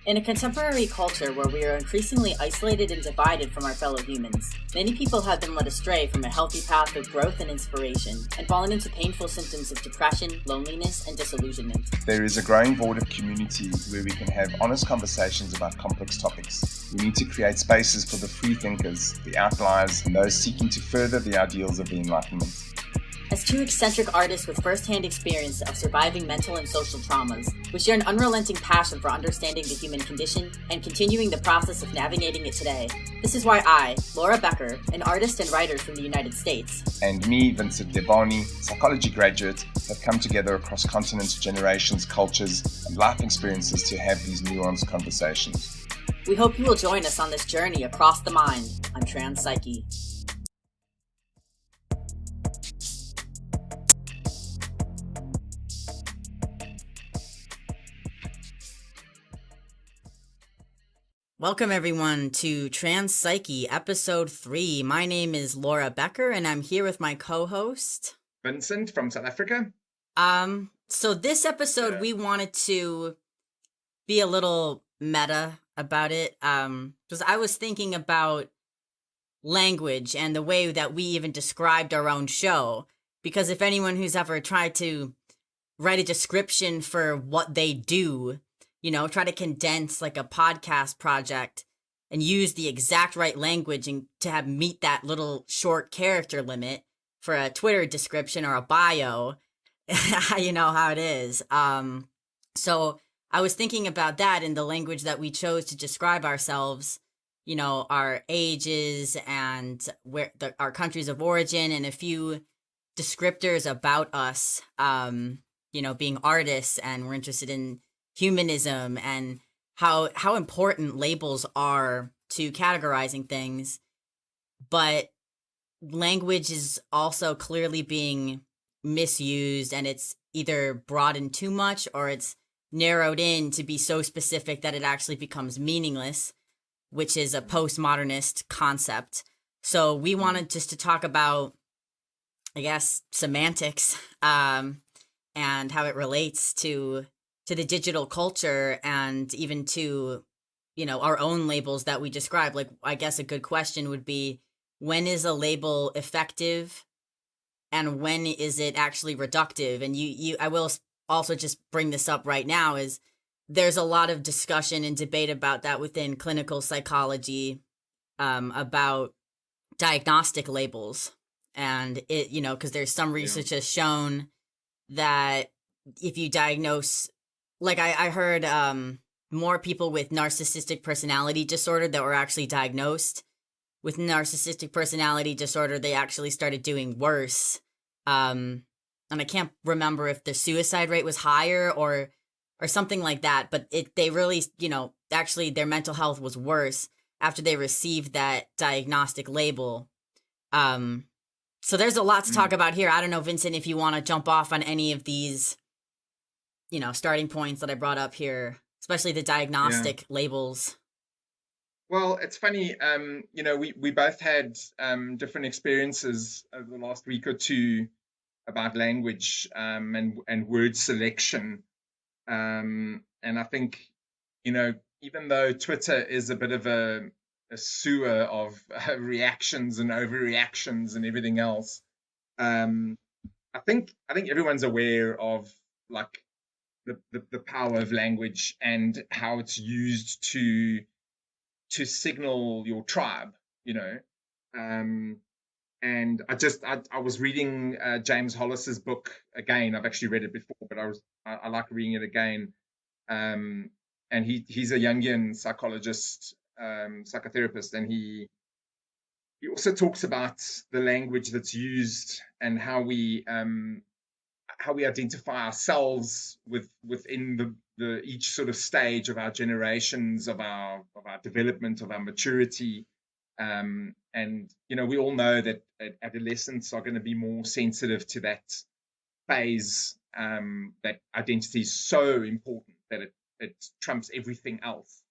In a contemporary culture where we are increasingly isolated and divided from our fellow humans, many people have been led astray from a healthy path of growth and inspiration, and fallen into painful symptoms of depression, loneliness, and disillusionment. There is a growing void of community where we can have honest conversations about complex topics. We need to create spaces for the free thinkers, the outliers, and those seeking to further the ideals of the enlightenment. As two eccentric artists with first-hand experience of surviving mental and social traumas, we share an unrelenting passion for understanding the human condition and continuing the process of navigating it today. This is why I, Laura Becker, an artist and writer from the United States, and me, Vincent, psychology graduate, have come together across continents, generations, cultures, and life experiences to have these nuanced conversations. We hope you will join us on this journey across the mind on Trans Psyche. Welcome everyone to Trans Psyche episode 3. My name is Laura Becker and I'm here with my co-host Vincent from South Africa. So this episode we wanted to be a little meta about it because I was thinking about language and the way that we even described our own show, because if anyone who's ever tried to write a description for what they do, you know, try to condense like a podcast project and use the exact right language and to have meet that little short character limit for a Twitter description or a bio, you know how it is. So I was thinking about that in the language that we chose to describe ourselves, you know, our ages and where our countries of origin and a few descriptors about us, you know, being artists, and we're interested in humanism and how important labels are to categorizing things. But language is also clearly being misused, and it's either broadened too much or it's narrowed in to be so specific that it actually becomes meaningless, which is a postmodernist concept. So we wanted just to talk about, I guess, semantics and how it relates to the digital culture, and even to, you know, our own labels that we describe. Like, I guess a good question would be, when is a label effective and when is it actually reductive? And I will also just bring this up right now, is there's a lot of discussion and debate about that within clinical psychology, about diagnostic labels. And it, you know, because there's some research has shown that if you diagnose, like I heard more people with narcissistic personality disorder that were actually diagnosed with narcissistic personality disorder, they actually started doing worse. And I can't remember if the suicide rate was higher or something like that, but they really, you know, actually their mental health was worse after they received that diagnostic label. So there's a lot to talk about here. I don't know, Vincent, if you want to jump off on any of these, you know, starting points that I brought up here, especially the diagnostic labels. Well, it's funny, you know, we both had different experiences over the last week or two about language and word selection. And I think, you know, even though Twitter is a bit of a sewer of reactions and overreactions and everything else, I think everyone's aware of like the power of language and how it's used to signal your tribe, you know. And I was reading James Hollis's book again. I've actually read it before, but I like reading it again. And he's a Jungian psychologist, psychotherapist, and he also talks about the language that's used and how we identify ourselves within the each sort of stage of our generations, of our development, of our maturity. And, you know, we all know that adolescents are going to be more sensitive to that phase, that identity is so important that it trumps everything else.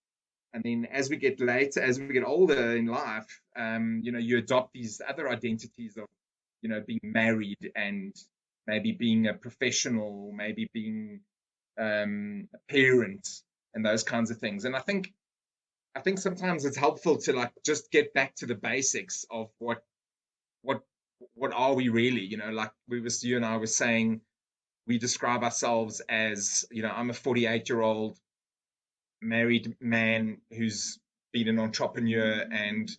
And then as we get older in life, you know, you adopt these other identities of, you know, being married and maybe being a professional, maybe being a parent, and those kinds of things. And I think sometimes it's helpful to like just get back to the basics of what are we really, like you and I were saying, we describe ourselves as, I'm a 48-year-old married man who's been an entrepreneur and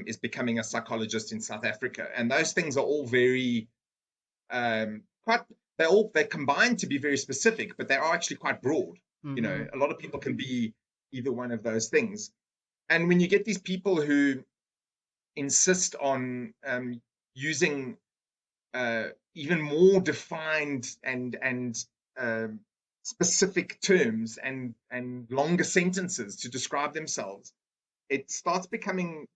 is becoming a psychologist in South Africa. And those things are all very they combine to be very specific, but they are actually quite broad. Mm-hmm. A lot of people can be either one of those things. And when you get these people who insist on using even more defined and specific terms and longer sentences to describe themselves, it starts becoming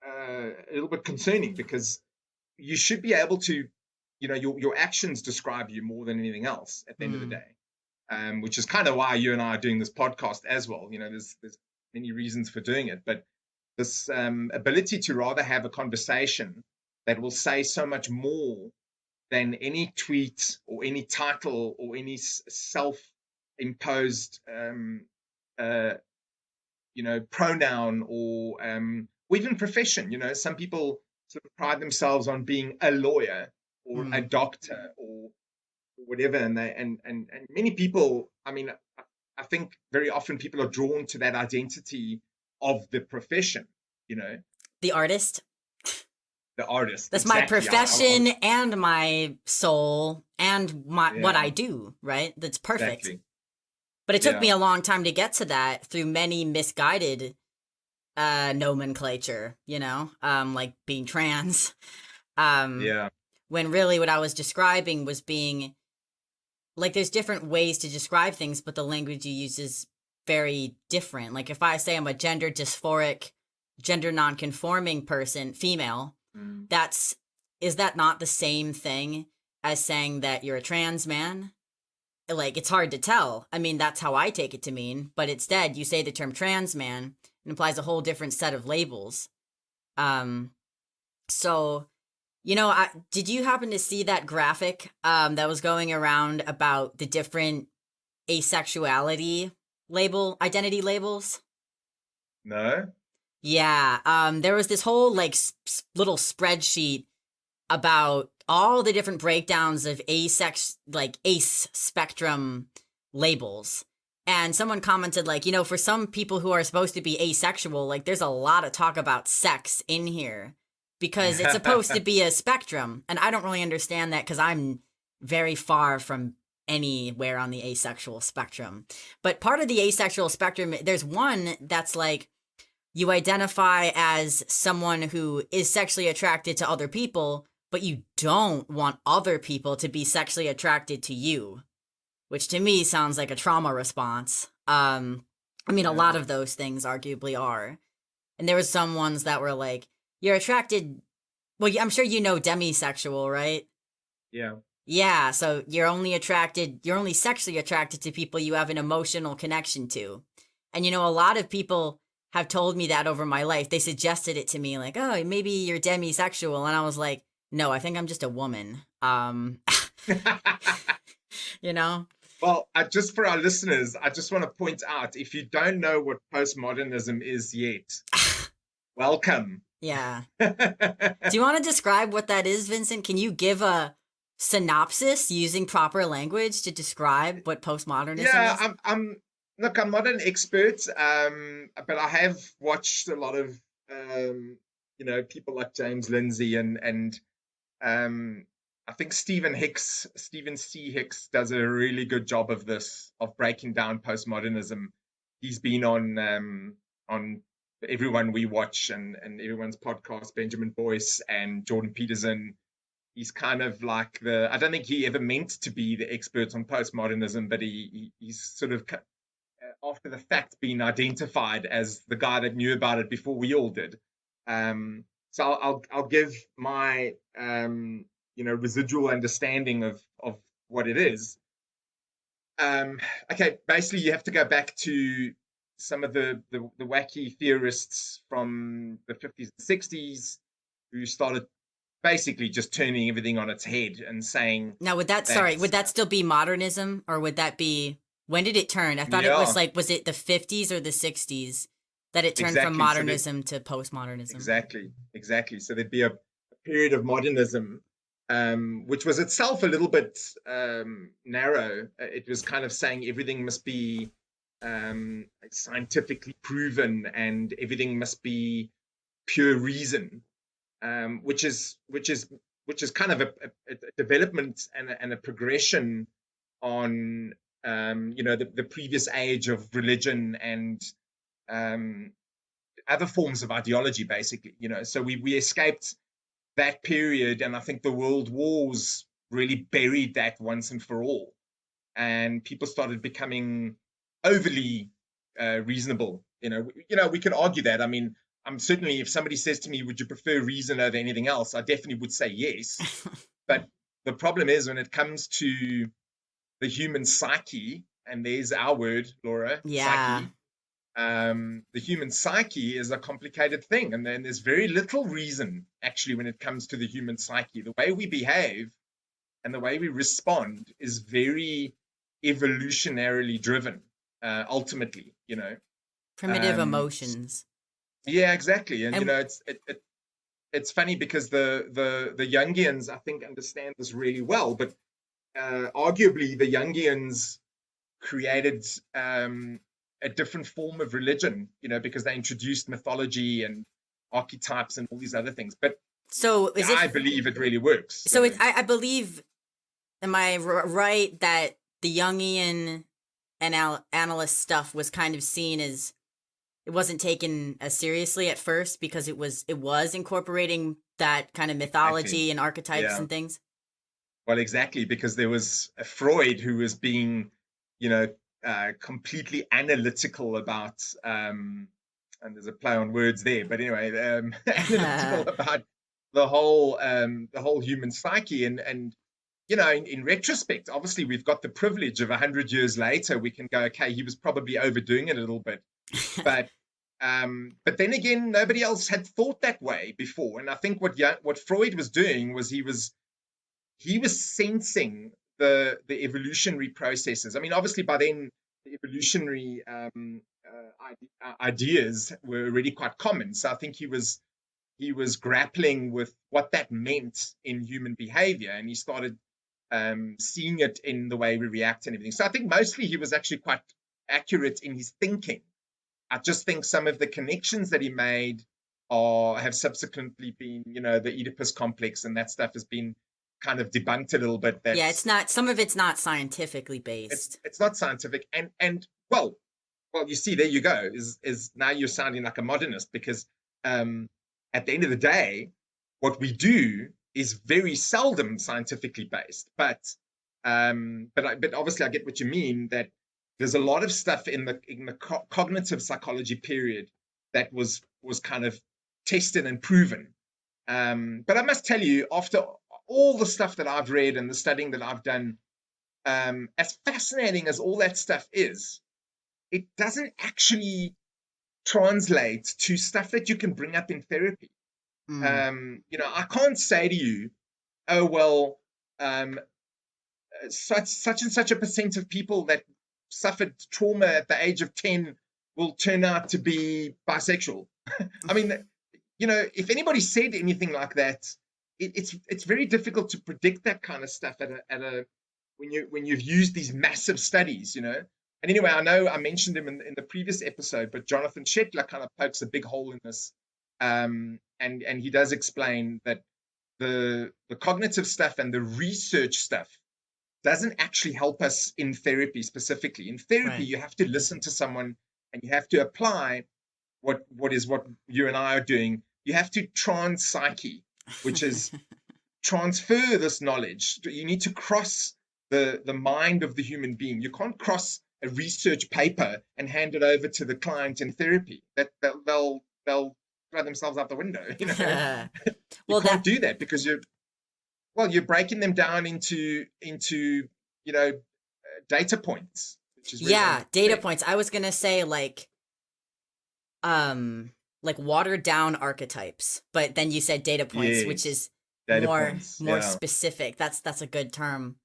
a little bit concerning, because you should be able to, your actions describe you more than anything else at the end of the day, which is kind of why you and I are doing this podcast as well. There's many reasons for doing it, but this ability to rather have a conversation that will say so much more than any tweet or any title or any self-imposed pronoun or even profession. Some people sort of pride themselves on being a lawyer or a doctor or whatever, and many people, I think very often people are drawn to that identity of the profession, The artist. The artist. That's exactly. my profession and my soul and what I do, right? That's perfect. Exactly. But it took me a long time to get to that through many misguided nomenclature, like being trans. When really what I was describing was being like, there's different ways to describe things, but the language you use is very different. Like if I say I'm a gender dysphoric, gender nonconforming person, female, is that not the same thing as saying that you're a trans man? Like, it's hard to tell. I mean, that's how I take it to mean, but instead you say the term trans man, it implies a whole different set of labels. So, did you happen to see that graphic that was going around about the different asexuality identity labels? No. Yeah, there was this whole like little spreadsheet about all the different breakdowns of ace spectrum labels. And someone commented like, for some people who are supposed to be asexual, like there's a lot of talk about sex in here because it's supposed to be a spectrum. And I don't really understand that because I'm very far from anywhere on the asexual spectrum. But part of the asexual spectrum, there's one that's like, you identify as someone who is sexually attracted to other people, but you don't want other people to be sexually attracted to you, which to me sounds like a trauma response. A lot of those things arguably are. And there was some ones that were like, you're attracted, well, I'm sure demisexual, right? Yeah. Yeah, so you're only sexually attracted to people you have an emotional connection to. And a lot of people have told me that over my life. They suggested it to me like, oh, maybe you're demisexual. And I was like, no, I think I'm just a woman. Well, just for our listeners, I just want to point out, if you don't know what postmodernism is yet, welcome. Yeah. Do you want to describe what that is, Vincent? Can you give a synopsis using proper language to describe what postmodernism is? Yeah, Look, I'm not an expert, but I have watched a lot of, people like James Lindsay and I think Stephen C. Hicks does a really good job of this, of breaking down postmodernism. He's been on everyone we watch and everyone's podcast, Benjamin Boyce and Jordan Peterson. He's kind of like I don't think he ever meant to be the expert on postmodernism, but he's sort of, after the fact, been identified as the guy that knew about it before we all did. So I'll give my residual understanding of what it is. Okay, basically you have to go back to some of the wacky theorists from the 50s and 60s who started basically just turning everything on its head and saying. Now, would that still be modernism, or would that be When did it turn? I thought it was Yeah, like, was it the 50s or the 60s that it turned from exactly. So that modernism to postmodernism? exactly. So there'd be a period of modernism, which was itself a little bit narrow. It was kind of saying everything must be scientifically proven and everything must be pure reason, which is kind of a development and a progression on the previous age of religion and um, other forms of ideology, basically. So we escaped that period, and I think the world wars really buried that once and for all, and people started becoming overly reasonable. We can argue that. I mean, I'm certainly, if somebody says to me, "Would you prefer reason over anything else?" I definitely would say yes. But the problem is when it comes to the human psyche, and there's our word, Laura, Yeah. psyche. The human psyche is a complicated thing, and then there's very little reason actually when it comes to the human psyche. The way we behave and the way we respond is very evolutionarily driven, ultimately. Primitive Um, emotions. yeah, exactly. And And it's funny because the Jungians, I think, understand this really well, but arguably the Jungians created a different form of religion, because they introduced mythology and archetypes and all these other things. But so is it, I believe it really works. so it, I believe, am I right that the Jungian analyst stuff was kind of seen as, it wasn't taken as seriously at first because it was incorporating that kind of Exactly. mythology and archetypes Yeah. and things? Well, exactly, because there was a Freud who was being, you know, completely analytical about, and there's a play on words there, but anyway, analytical about the whole human psyche, and in retrospect, obviously we've got the privilege of 100 years later, we can go, okay, he was probably overdoing it a little bit, but then again, nobody else had thought that way before, and I think what Freud was doing was he was sensing the evolutionary processes. I mean, obviously by then the evolutionary ideas were already quite common. So I think he was grappling with what that meant in human behavior, and he started seeing it in the way we react and everything. So I think mostly he was actually quite accurate in his thinking. I just think some of the connections that he made have subsequently been, the Oedipus complex and that stuff has been kind of debunked a little bit. Yeah, That's it's not, some of it's not scientifically based. it's not scientific, and well, you see, there you go. Is now you're sounding like a modernist because at the end of the day, what we do is very seldom scientifically based. But obviously, I get what you mean. That there's a lot of stuff in the cognitive psychology period that was kind of tested and proven. But I must tell you, after all the stuff that I've read and the studying that I've done, as fascinating as all that stuff is, it doesn't actually translate to stuff that you can bring up in therapy. Mm. I can't say to you, oh, well, such and such a percent of people that suffered trauma at the age of 10 will turn out to be bisexual. I mean, if anybody said anything like that, it's very difficult to predict that kind of stuff when you've used these massive studies. And anyway, I know I mentioned him in the previous episode, but Jonathan Shetler kind of pokes a big hole in this, and he does explain that the cognitive stuff and the research stuff doesn't actually help us in therapy specifically. In therapy, Right. you have to listen to someone and you have to apply what you and I are doing. You have to transpsyche, which is transfer this knowledge. You need to cross the mind of the human being. You can't cross a research paper and hand it over to the client in therapy. That they'll throw themselves out the window. You Well, can't do that because you're breaking them down into data points, which is really yeah, data unfair. points. I was gonna say like watered down archetypes, but then you said data points, which Yes, is data more points. more specific. That's a good term.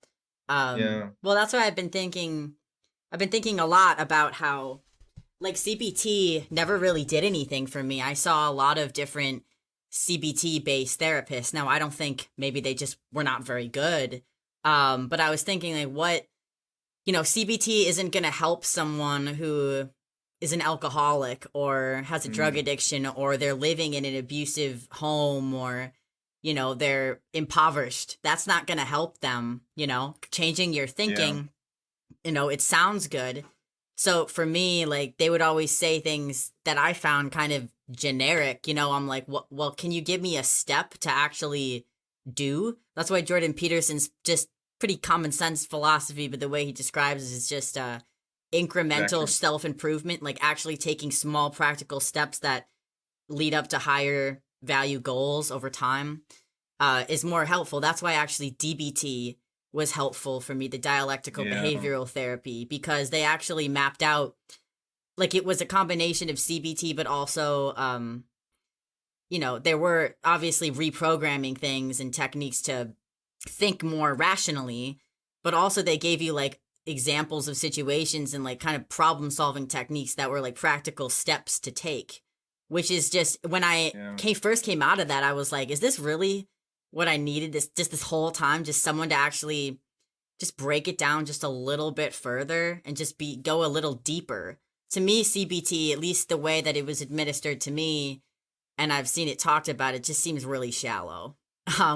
Yeah. Well, that's why I've been thinking I've been thinking a lot about how, like, CBT never really did anything for me. I saw a lot of different CBT based therapists. Now, I don't think maybe they just were not very good. But I was thinking, like, CBT isn't going to help someone who is an alcoholic or has a drug addiction, or they're living in an abusive home, or, they're impoverished. That's not going to help them, changing your thinking. It sounds good. So for me, like, they would always say things that I found kind of generic. I'm like, well, can you give me a step to actually do? That's why Jordan Peterson's just pretty common sense philosophy, but the way he describes it is just incremental self-improvement, like actually taking small practical steps that lead up to higher value goals over time, is more helpful. That's why actually DBT was helpful for me, the dialectical behavioral therapy, because they actually mapped out, like, it was a combination of CBT, but also, there were obviously reprogramming things and techniques to think more rationally, but also they gave you, like, examples of situations and, like, kind of problem solving techniques that were like practical steps to take, which is just, when I first came out of that, I was like, is this really what I needed this whole time? Just someone to actually just break it down just a little bit further and just go a little deeper. To me, CBT, at least the way that it was administered to me, and I've seen it talked about, it just seems really shallow,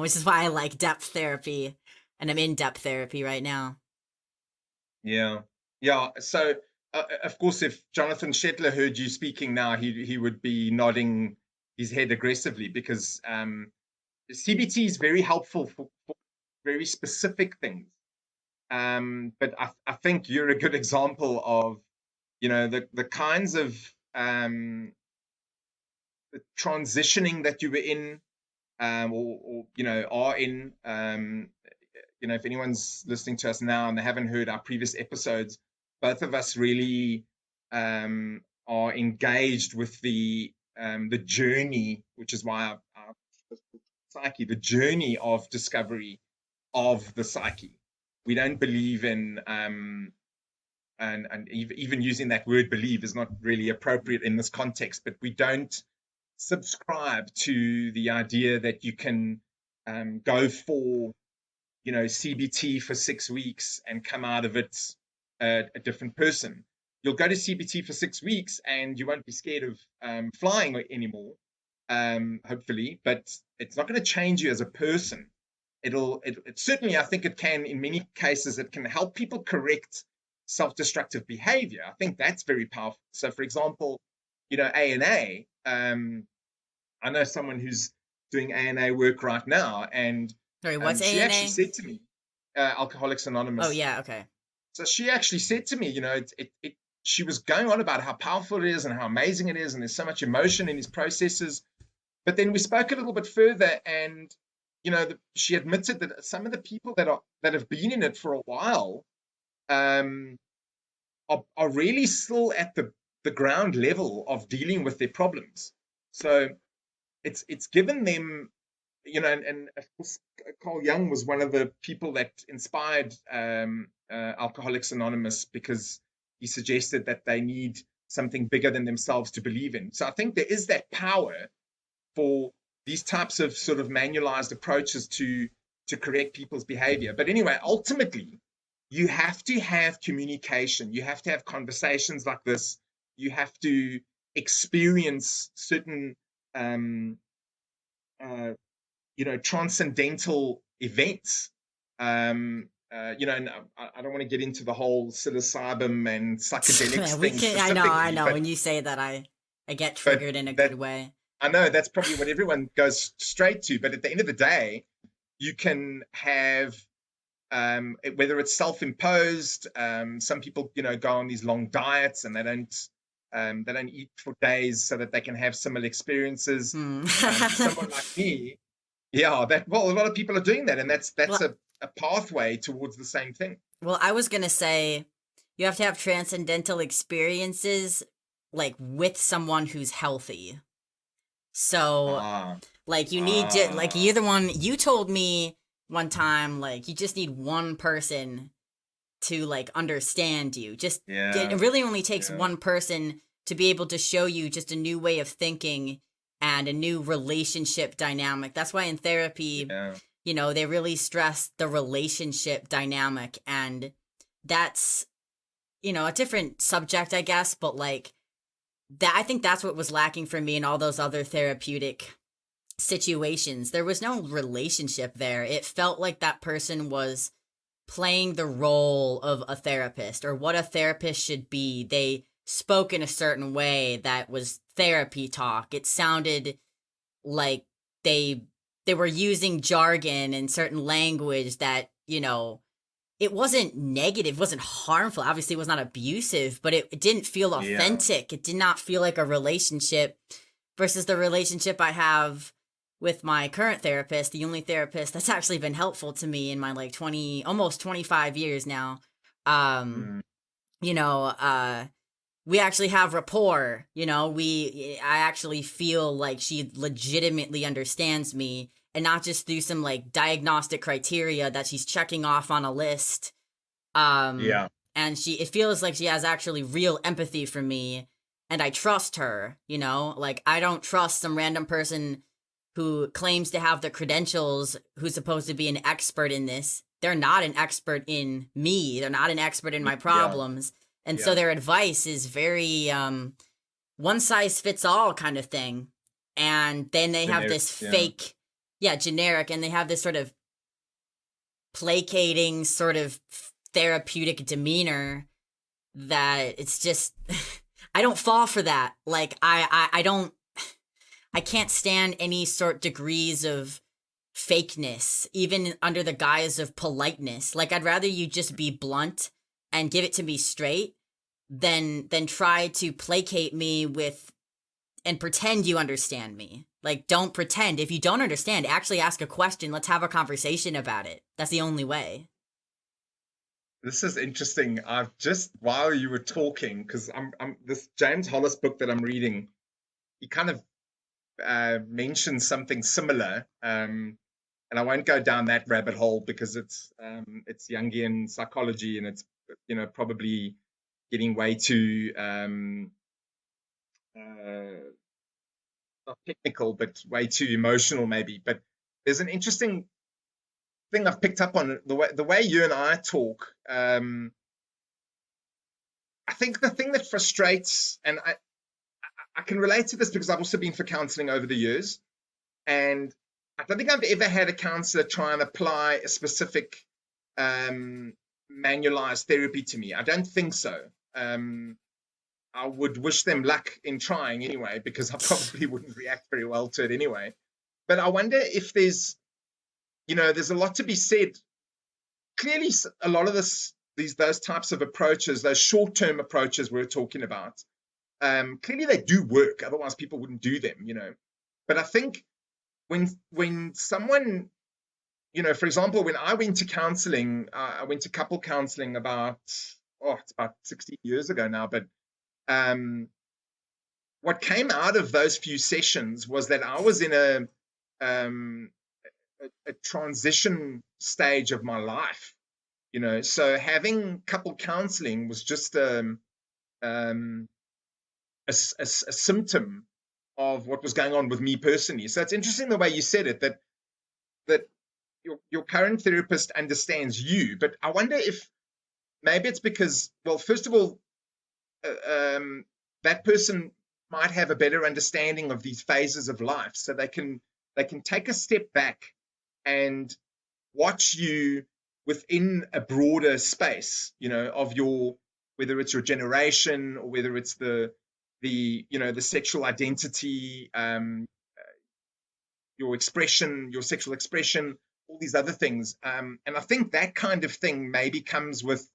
which is why I like depth therapy, and I'm in depth therapy right now. Yeah. So, of course, if Jonathan Shetler heard you speaking now, he would be nodding his head aggressively, because CBT is very helpful for very specific things. But I think you're a good example of, the kinds of the transitioning that you were in, or are in. If anyone's listening to us now and they haven't heard our previous episodes, both of us really are engaged with the journey, which is why our psyche, the journey of discovery of the psyche. We don't believe in, and even using that word believe is not really appropriate in this context, but we don't subscribe to the idea that you can go for CBT for 6 weeks and come out of it a different person. You'll go to CBT for 6 weeks and you won't be scared of flying anymore, hopefully, but it's not going to change you as a person. It certainly, I think it can, in many cases, it can help people correct self-destructive behavior. I think that's very powerful. So, for example, A&A, I know someone who's doing A&A work right now, and sorry, what's A&A? She actually said to me, Alcoholics Anonymous. Oh, yeah, okay. So she actually said to me, she was going on about how powerful it is and how amazing it is, and there's so much emotion in these processes. But then we spoke a little bit further, and she admitted that some of the people that have been in it for a while are really still at the ground level of dealing with their problems. So it's given them, and of course, Carl Jung was one of the people that inspired Alcoholics Anonymous, because he suggested that they need something bigger than themselves to believe in. So I think there is that power for these types of sort of manualized approaches to correct people's behavior. But anyway, ultimately, you have to have communication. You have to have conversations like this. You have to experience certain transcendental events. And I don't want to get into the whole psilocybin and psychedelics thing. I know. When you say that, I get triggered in a good way. I know that's probably what everyone goes straight to. But at the end of the day, you can have, whether it's self-imposed, some people, go on these long diets and they don't eat for days so that they can have similar experiences. Someone like me, a lot of people are doing that, and that's a pathway towards the same thing. Well, I was gonna say you have to have transcendental experiences, like, with someone who's healthy. So, like, you need to, like, you're the one, you told me one time, like, you just need one person to like understand you. Just Yeah. it really only takes Yeah. one person to be able to show you just a new way of thinking and a new relationship dynamic. That's why in therapy, Yeah. you know, they really stress the relationship dynamic, and that's, you know, a different subject, I guess, but like that, I think that's what was lacking for me in all those other therapeutic situations. There was no relationship there. It felt like that person was playing the role of a therapist or what a therapist should be. They spoke in a certain way that was therapy talk. It sounded like they were using jargon and certain language that, you know, it wasn't negative, it wasn't harmful. Obviously, it was not abusive, but it didn't feel authentic. It did not feel like a relationship versus the relationship I have with my current therapist, the only therapist that's actually been helpful to me in my like 20, almost 25 years now. You know, we actually have rapport, you know, I actually feel like she legitimately understands me, and not just through some like diagnostic criteria that she's checking off on a list. Yeah. And it feels like she has actually real empathy for me, and I trust her, you know, like I don't trust some random person who claims to have the credentials, who's supposed to be an expert in this. They're not an expert in me. They're not an expert in my problems. And so their advice is very one size fits all kind of thing. And then they have this fake, generic, and they have this sort of placating sort of therapeutic demeanor that it's just, I don't fall for that. Like I can't stand any degrees of fakeness, even under the guise of politeness. Like I'd rather you just be blunt and give it to me straight than try to placate me with and pretend you understand me. Like don't pretend. If you don't understand, actually ask a question. Let's have a conversation about it. That's the only way. This is interesting. I've just, while you were talking, because I'm this James Hollis book that I'm reading, he kind of mentioned something similar, and I won't go down that rabbit hole because it's Jungian psychology, and it's, you know, probably getting way too not technical, but way too emotional maybe. But there's an interesting thing I've picked up on the way you and I talk. I think the thing that frustrates, and I can relate to this because I've also been for counseling over the years, and I don't think I've ever had a counselor try and apply a specific manualized therapy to me. I don't think so. I would wish them luck in trying anyway, because I probably wouldn't react very well to it anyway. But I wonder if there's a lot to be said. Clearly, a lot of those types of approaches, those short-term approaches we're talking about, clearly they do work. Otherwise, people wouldn't do them, you know. But I think when someone, you know, for example, when I went to counseling, I went to couple counseling it's about 16 years ago now. But what came out of those few sessions was that I was in a transition stage of my life, you know. So having couple counseling was just a symptom of what was going on with me personally. So it's interesting the way you said it, that your current therapist understands you. But I wonder if maybe it's because, well, first of all, that person might have a better understanding of these phases of life, so they can take a step back and watch you within a broader space, you know, of whether it's your generation or whether it's the sexual identity, your expression, your sexual expression, all these other things. And I think that kind of thing maybe comes with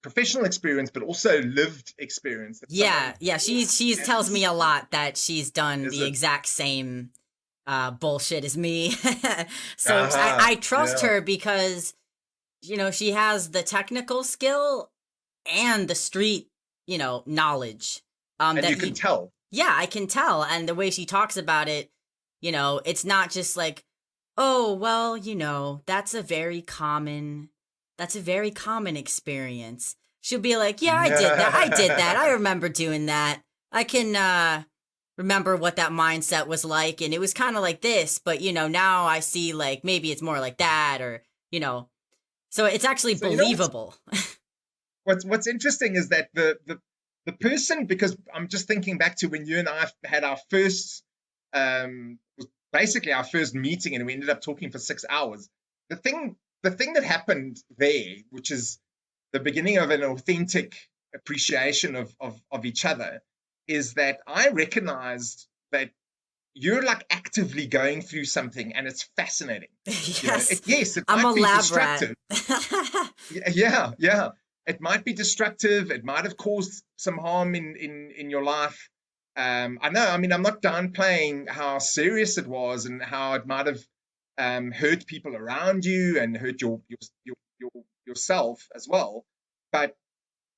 professional experience, but also lived experience. She tells me a lot that she's done the exact same bullshit as me. So I trust her because, you know, she has the technical skill and the street, you know, knowledge. And that you can tell. Yeah, I can tell. And the way she talks about it, you know, it's not just like, oh, well, you know, that's a very common that's a very common experience. She'll be like, yeah, I did that. I did that. I remember doing that. I can remember what that mindset was like. And it was kind of like this, but, you know, now I see like maybe it's more like that or, you know, so it's actually So believable. what's interesting is that the person, because I'm just thinking back to when you and I had our first, basically our first meeting, and we ended up talking for 6 hours. The thing that happened there, which is the beginning of an authentic appreciation of each other, is that I recognized that you're like actively going through something, and it's fascinating. Yes. It I'm might a be lab rat. destructive. Yeah. It might be destructive. It might have caused some harm in your life. I know. I mean, I'm not downplaying how serious it was and how it might have hurt people around you and hurt yourself as well. But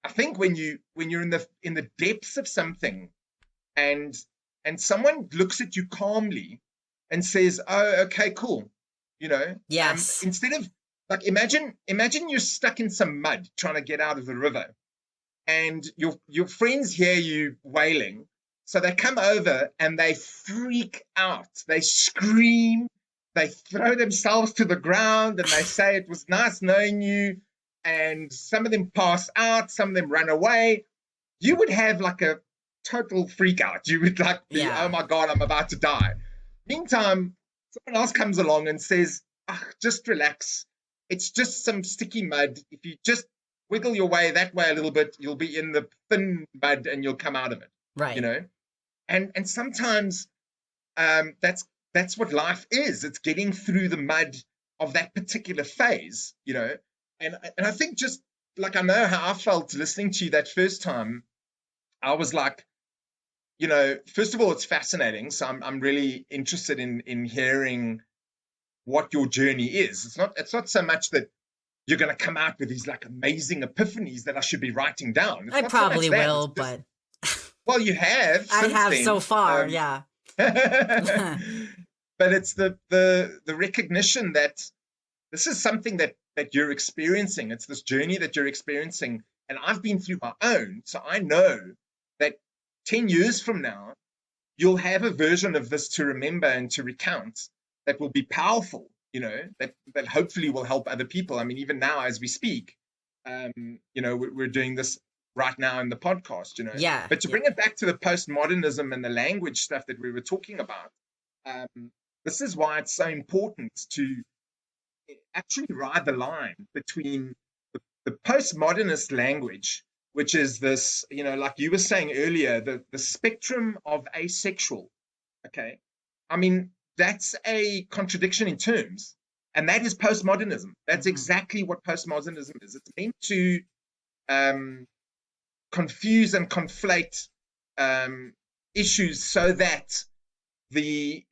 I think when you're in the depths of something, and someone looks at you calmly and says, "Oh, okay, cool," you know, Yes. instead of like imagine you're stuck in some mud trying to get out of the river, and your friends hear you wailing, so they come over and they freak out, they scream, they throw themselves to the ground, and they say it was nice knowing you, and some of them pass out, some of them run away. You would have like a total freak out. You would like be, Yeah. oh my God, I'm about to die. Meantime, someone else comes along and says, just relax. It's just some sticky mud. If you just wiggle your way that way a little bit, you'll be in the thin mud and you'll come out of it. Right. You know? And sometimes that's what life is. It's getting through the mud of that particular phase, you know. And I think just like I know how I felt listening to you that first time, I was like, you know, first of all, it's fascinating. So I'm really interested in hearing what your journey is. It's not so much that you're going to come out with these like amazing epiphanies that I should be writing down. It's I not so much probably that. will, It's just, but well, you have. I Since have then. so far, yeah. But it's the recognition that this is something that you're experiencing. It's this journey that you're experiencing, and I've been through my own, so I know that 10 years from now, you'll have a version of this to remember and to recount that will be powerful, you know, that hopefully will help other people. I mean, even now as we speak, you know, we're doing this right now in the podcast, you know. Yeah. But to bring it back to the postmodernism and the language stuff that we were talking about, this is why it's so important to actually ride the line between the postmodernist language, which is this, you know, like you were saying earlier, the spectrum of asexual. Okay. I mean, that's a contradiction in terms. And that is postmodernism. That's exactly what postmodernism is. It's meant to confuse and conflate issues so that the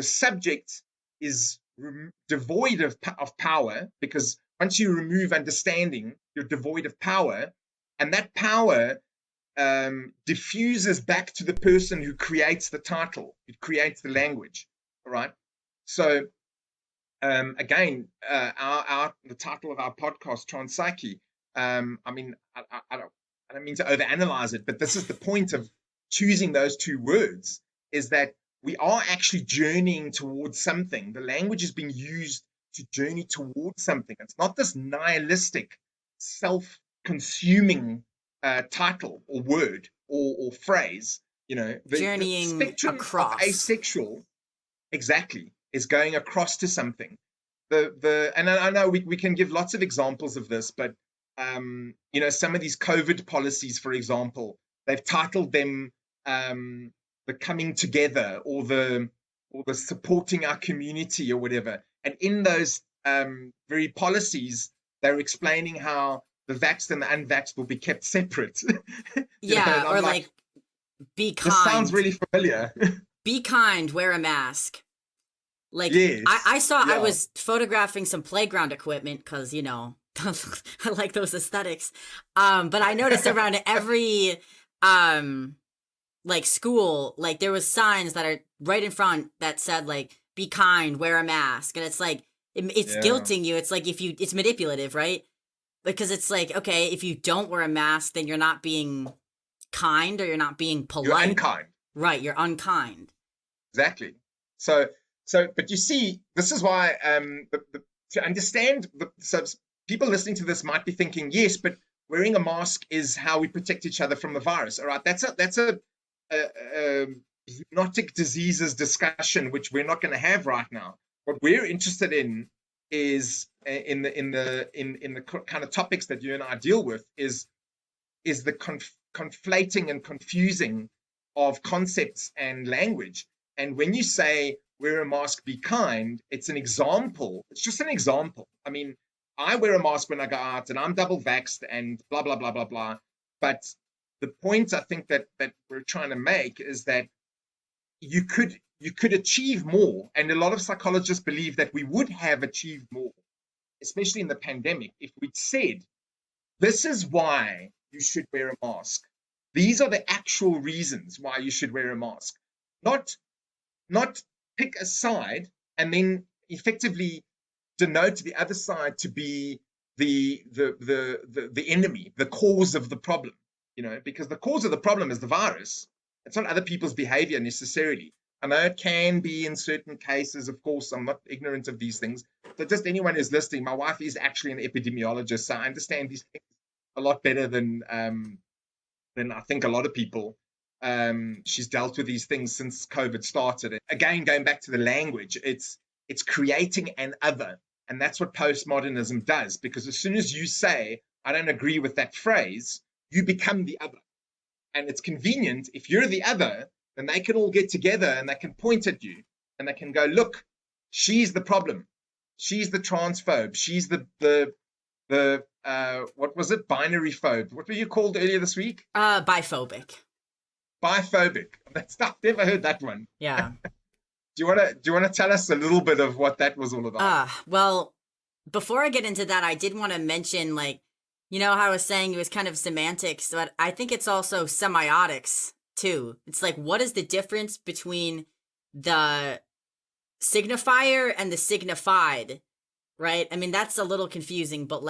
subject is devoid of power, because once you remove understanding, you're devoid of power, and that power diffuses back to the person who creates the title, who creates the language. All right. So again, the title of our podcast, Transpsyche. I mean, I don't mean to overanalyze it, but this is the point of choosing those two words: is that we are actually journeying towards something. The language is being used to journey towards something. It's not this nihilistic, self-consuming title or word or phrase. You know, journeying the spectrum across. of asexual, exactly, is going across to something. And I know we can give lots of examples of this, but you know, some of these COVID policies, for example, they've titled them the coming together or the supporting our community or whatever. And in those very policies, they're explaining how the vaxxed and the unvaxxed will be kept separate. Yeah, or like, be kind. This sounds really familiar. Be kind, wear a mask. Like, yes, I saw, yeah. I was photographing some playground equipment because, you know, I like those aesthetics. But I noticed around every like school, like there was signs that are right in front that said like, be kind, wear a mask. And it's like, It's guilting you. It's like it's manipulative, right? Because it's like, okay, if you don't wear a mask, then you're not being kind or you're not being polite. You're unkind. Right, you're unkind. Exactly. So, but you see, this is why to understand, so people listening to this might be thinking, yes, but wearing a mask is how we protect each other from the virus. All right, that's a zoonotic diseases discussion, which we're not going to have right now. What we're interested in is in the kind of topics that you and I deal with is the conflating and confusing of concepts and language. And when you say wear a mask, be kind, it's an example. It's just an example. I mean, I wear a mask when I go out and I'm double vaxxed and blah, blah, blah, blah, blah. But the point I think that we're trying to make is that you could achieve more. And a lot of psychologists believe that we would have achieved more, especially in the pandemic, if we'd said, this is why you should wear a mask. These are the actual reasons why you should wear a mask. Not pick a side and then effectively denote the other side to be the enemy, the cause of the problem, because the cause of the problem is the virus. It's not other people's behavior necessarily. I know it can be in certain cases, of course. I'm not ignorant of these things. So just anyone who's listening, my wife is actually an epidemiologist, so I understand these things a lot better than I think a lot of people. She's dealt with these things since COVID started. Again, going back to the language, it's creating an other. And that's what postmodernism does, because as soon as you say, I don't agree with that phrase, you become the other. And it's convenient. If you're the other, then they can all get together and they can point at you and they can go, look, she's the problem. She's the transphobe. She's the what was it? Binary phobe. What were you called earlier this week? Biphobic. Biphobic. I've never heard that one. Yeah. Do you want to tell us a little bit of what that was all about? Well, before I get into that, I did want to mention, how I was saying it was kind of semantics, but I think it's also semiotics too. It's like, what is the difference between the signifier and the signified, right? I mean, that's a little confusing, but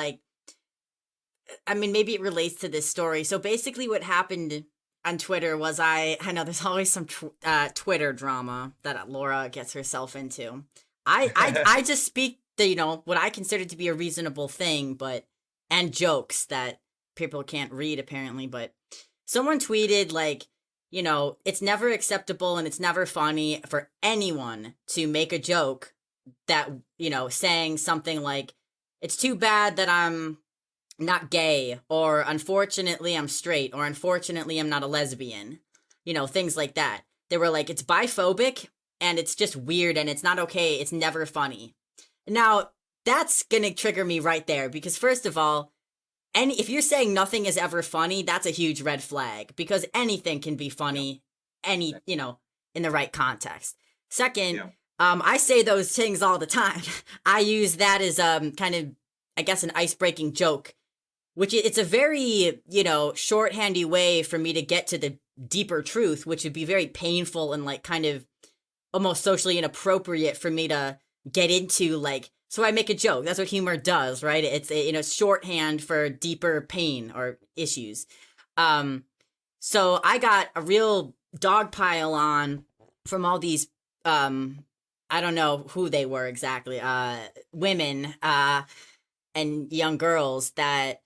maybe it relates to this story. So basically what happened on Twitter was I know there's always some Twitter drama that Laura gets herself into. I just speak what I consider to be a reasonable thing, and jokes that people can't read apparently. But someone tweeted it's never acceptable and it's never funny for anyone to make a joke that, saying something like, it's too bad that I'm not gay, or unfortunately I'm straight, or unfortunately I'm not a lesbian, things like that. They were like, it's biphobic and it's just weird and it's not okay. It's never funny. Now that's going to trigger me right there, because first of all, if you're saying nothing is ever funny, that's a huge red flag, because anything can be funny, in the right context. Second, I say those things all the time. I use that as kind of, I guess, an ice-breaking joke, which it's a very, shorthandy way for me to get to the deeper truth, which would be very painful and kind of almost socially inappropriate for me to get into, so I make a joke. That's what humor does, right? It's shorthand for deeper pain or issues. So I got a real dog pile on from all these, I don't know who they were exactly, women and young girls that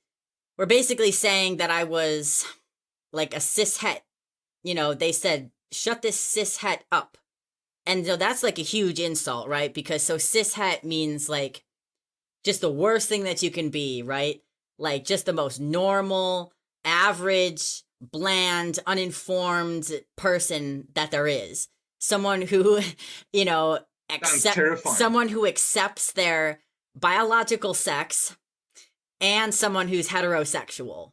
were basically saying that I was like a cishet. They said, shut this cishet up. And so that's a huge insult, right? Because cishet means just the worst thing that you can be, right? Just the most normal, average, bland, uninformed person that there is. Someone who, someone who accepts their biological sex and someone who's heterosexual.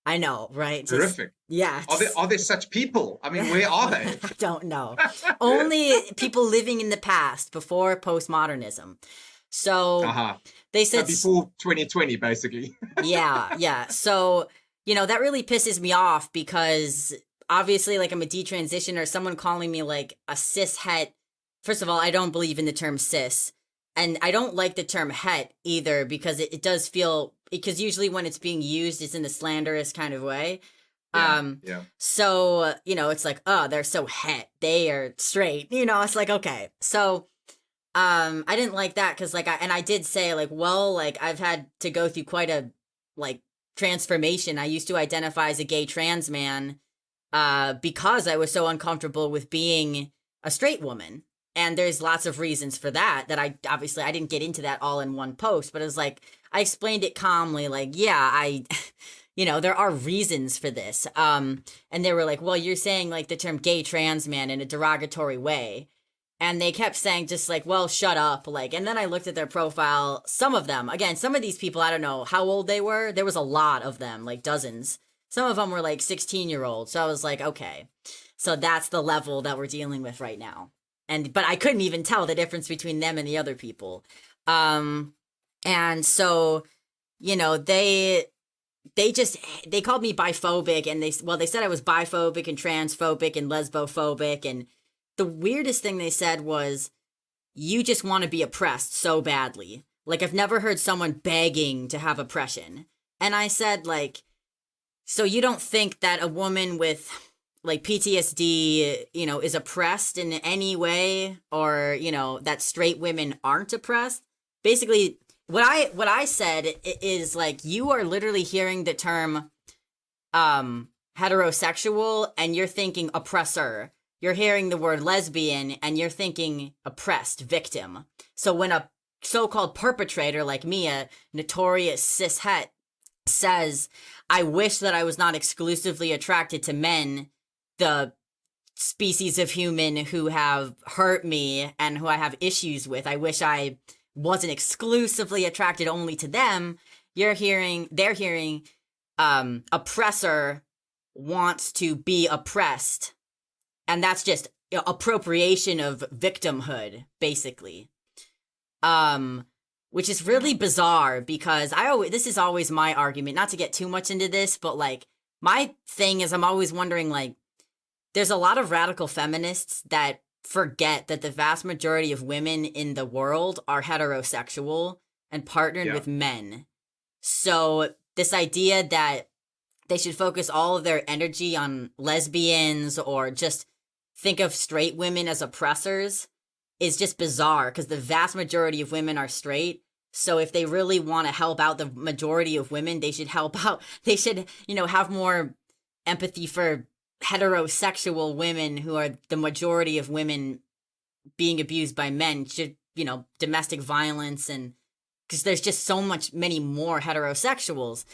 I know, right? Terrific. Yeah. Are there such people? I mean, where are they? I don't know. Only people living in the past before postmodernism. So they said before 2020, basically. Yeah. So, that really pisses me off, because obviously I'm a detransitioner, someone calling me a cishet. First of all, I don't believe in the term cis. and I don't like the term het either, because it does feel, because usually when it's being used, it's in the slanderous kind of way. Yeah. Yeah. So, it's like, oh, they're so het, they are straight, it's like, okay. So, I didn't like that, because like, I did say like, well, like I've had to go through quite a like transformation. I used to identify as a gay trans man, because I was so uncomfortable with being a straight woman. And there's lots of reasons for that I obviously I didn't get into that all in one post, but it was like I explained it calmly, like, yeah, I there are reasons for this. And they were like, well, you're saying like the term gay trans man in a derogatory way. And they kept saying just like, well, shut up. Like, and then I looked at their profile. Some of them, again, some of these people, I don't know how old they were. There was a lot of them, like dozens. Some of them were like 16-year-olds. So I was like, okay, so that's the level that we're dealing with right now. But I couldn't even tell the difference between them and the other people. And so, they called me biphobic, and they said I was biphobic and transphobic and lesbophobic. And the weirdest thing they said was, you just want to be oppressed so badly. Like, I've never heard someone begging to have oppression. And I said, like, so you don't think that a woman with like PTSD, is oppressed in any way, or, that straight women aren't oppressed? Basically, what I said is like, you are literally hearing the term heterosexual and you're thinking oppressor. You're hearing the word lesbian and you're thinking oppressed, victim. So when a so-called perpetrator like me, a notorious cishet, says, I wish that I was not exclusively attracted to men, the species of human who have hurt me and who I have issues with, I wish I wasn't exclusively attracted only to them. They're hearing oppressor wants to be oppressed. And that's just appropriation of victimhood, basically. Which is really bizarre, because this is always my argument, not to get too much into this, but like my thing is, I'm always wondering, like, there's a lot of radical feminists that forget that the vast majority of women in the world are heterosexual and partnered with men. So this idea that they should focus all of their energy on lesbians or just think of straight women as oppressors is just bizarre, because the vast majority of women are straight. So if they really want to help out the majority of women, they should have more empathy for heterosexual women who are the majority of women being abused by men, domestic violence, and because there's just many more heterosexuals.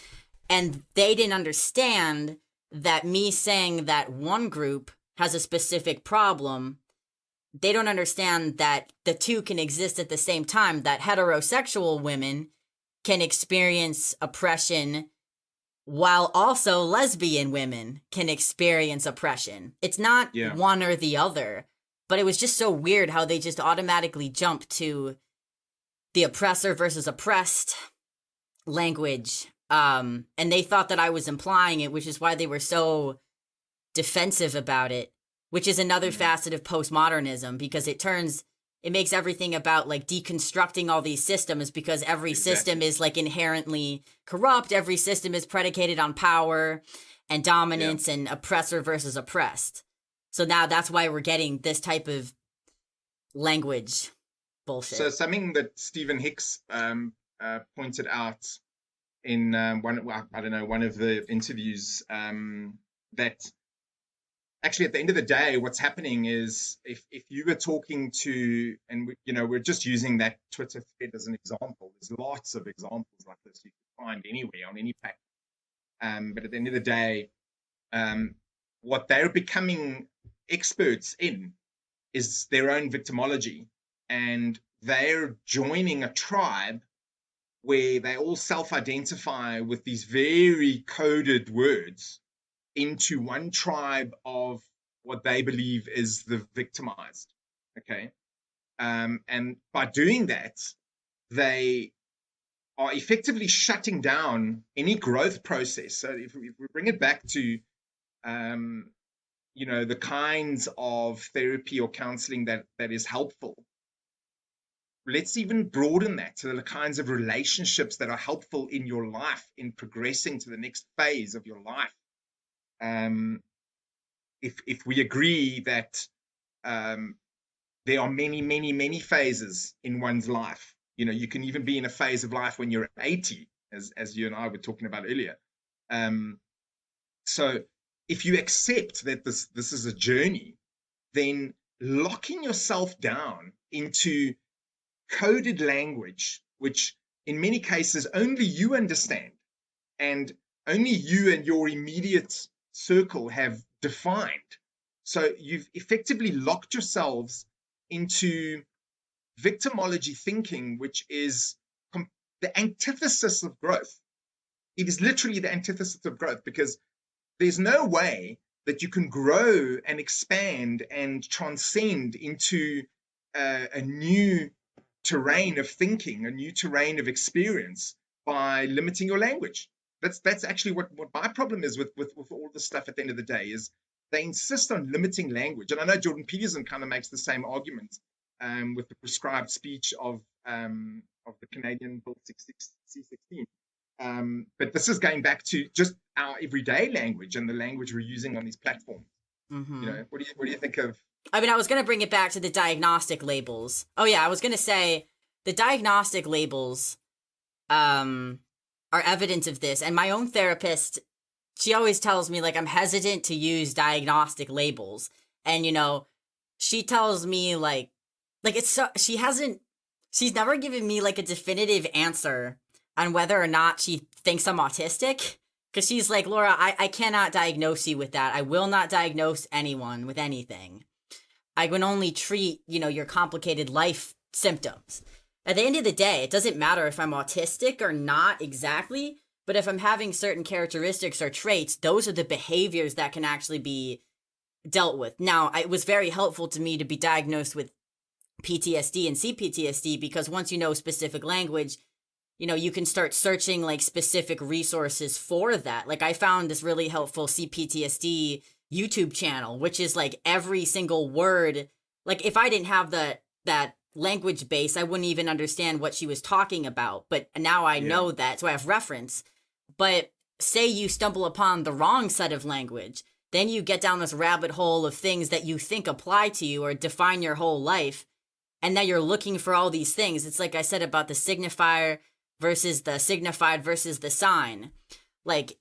And they didn't understand that me saying that one group has a specific problem, they don't understand that the two can exist at the same time, that heterosexual women can experience oppression while also lesbian women can experience oppression. It's not one or the other, but it was just so weird how they just automatically jumped to the oppressor versus oppressed language. And they thought that I was implying it, which is why they were so defensive about it, which is another facet of postmodernism, because it makes everything about like deconstructing all these systems, because every system is like inherently corrupt. Every system is predicated on power and dominance and oppressor versus oppressed. So now that's why we're getting this type of language bullshit. So something that Stephen Hicks pointed out in one of the interviews, that actually at the end of the day, what's happening is if you were talking to, and we're just using that Twitter thread as an example. There's lots of examples like this you can find anywhere on any platform. But at the end of the day, what they're becoming experts in is their own victimology, and they're joining a tribe where they all self-identify with these very coded words into one tribe of what they believe is the victimized. Okay. And by doing that, they are effectively shutting down any growth process. So if we bring it back to, the kinds of therapy or counseling that is helpful, let's even broaden that to the kinds of relationships that are helpful in your life, in progressing to the next phase of your life. If we agree that there are many, many, many phases in one's life, you can even be in a phase of life when you're 80, as you and I were talking about earlier. So if you accept that this is a journey, then locking yourself down into coded language, which in many cases only you understand and only you and your immediate circle have defined. So you've effectively locked yourselves into victimology thinking, which is the antithesis of growth. It is literally the antithesis of growth, because there's no way that you can grow and expand and transcend into a new terrain of thinking, a new terrain of experience, by limiting your language. That's actually what my problem is with all this stuff at the end of the day, is they insist on limiting language. And I know Jordan Peterson kind of makes the same argument with the prescribed speech of the Canadian Bill C-16. But this is going back to just our everyday language and the language we're using on these platforms. Mm-hmm. What do you think of? I mean, I was going to bring it back to the diagnostic labels. Oh yeah, I was going to say the diagnostic labels are evidence of this. And my own therapist, she always tells me, like, I'm hesitant to use diagnostic labels. And, she tells me like it's so, she's never given me like a definitive answer on whether or not she thinks I'm autistic. Because she's like, Laura, I cannot diagnose you with that. I will not diagnose anyone with anything. I can only treat, your complicated life symptoms. At the end of the day, it doesn't matter if I'm autistic or not exactly, but if I'm having certain characteristics or traits, those are the behaviors that can actually be dealt with. Now, it was very helpful to me to be diagnosed with PTSD and CPTSD, because once you know specific language, you can start searching like specific resources for that. Like I found this really helpful CPTSD YouTube channel, which is like every single word. Like if I didn't have that language base, I wouldn't even understand what she was talking about. But now I know that, so I have reference. But say you stumble upon the wrong set of language, then you get down this rabbit hole of things that you think apply to you or define your whole life. And now you're looking for all these things. It's like I said about the signifier versus the signified versus the sign. Like,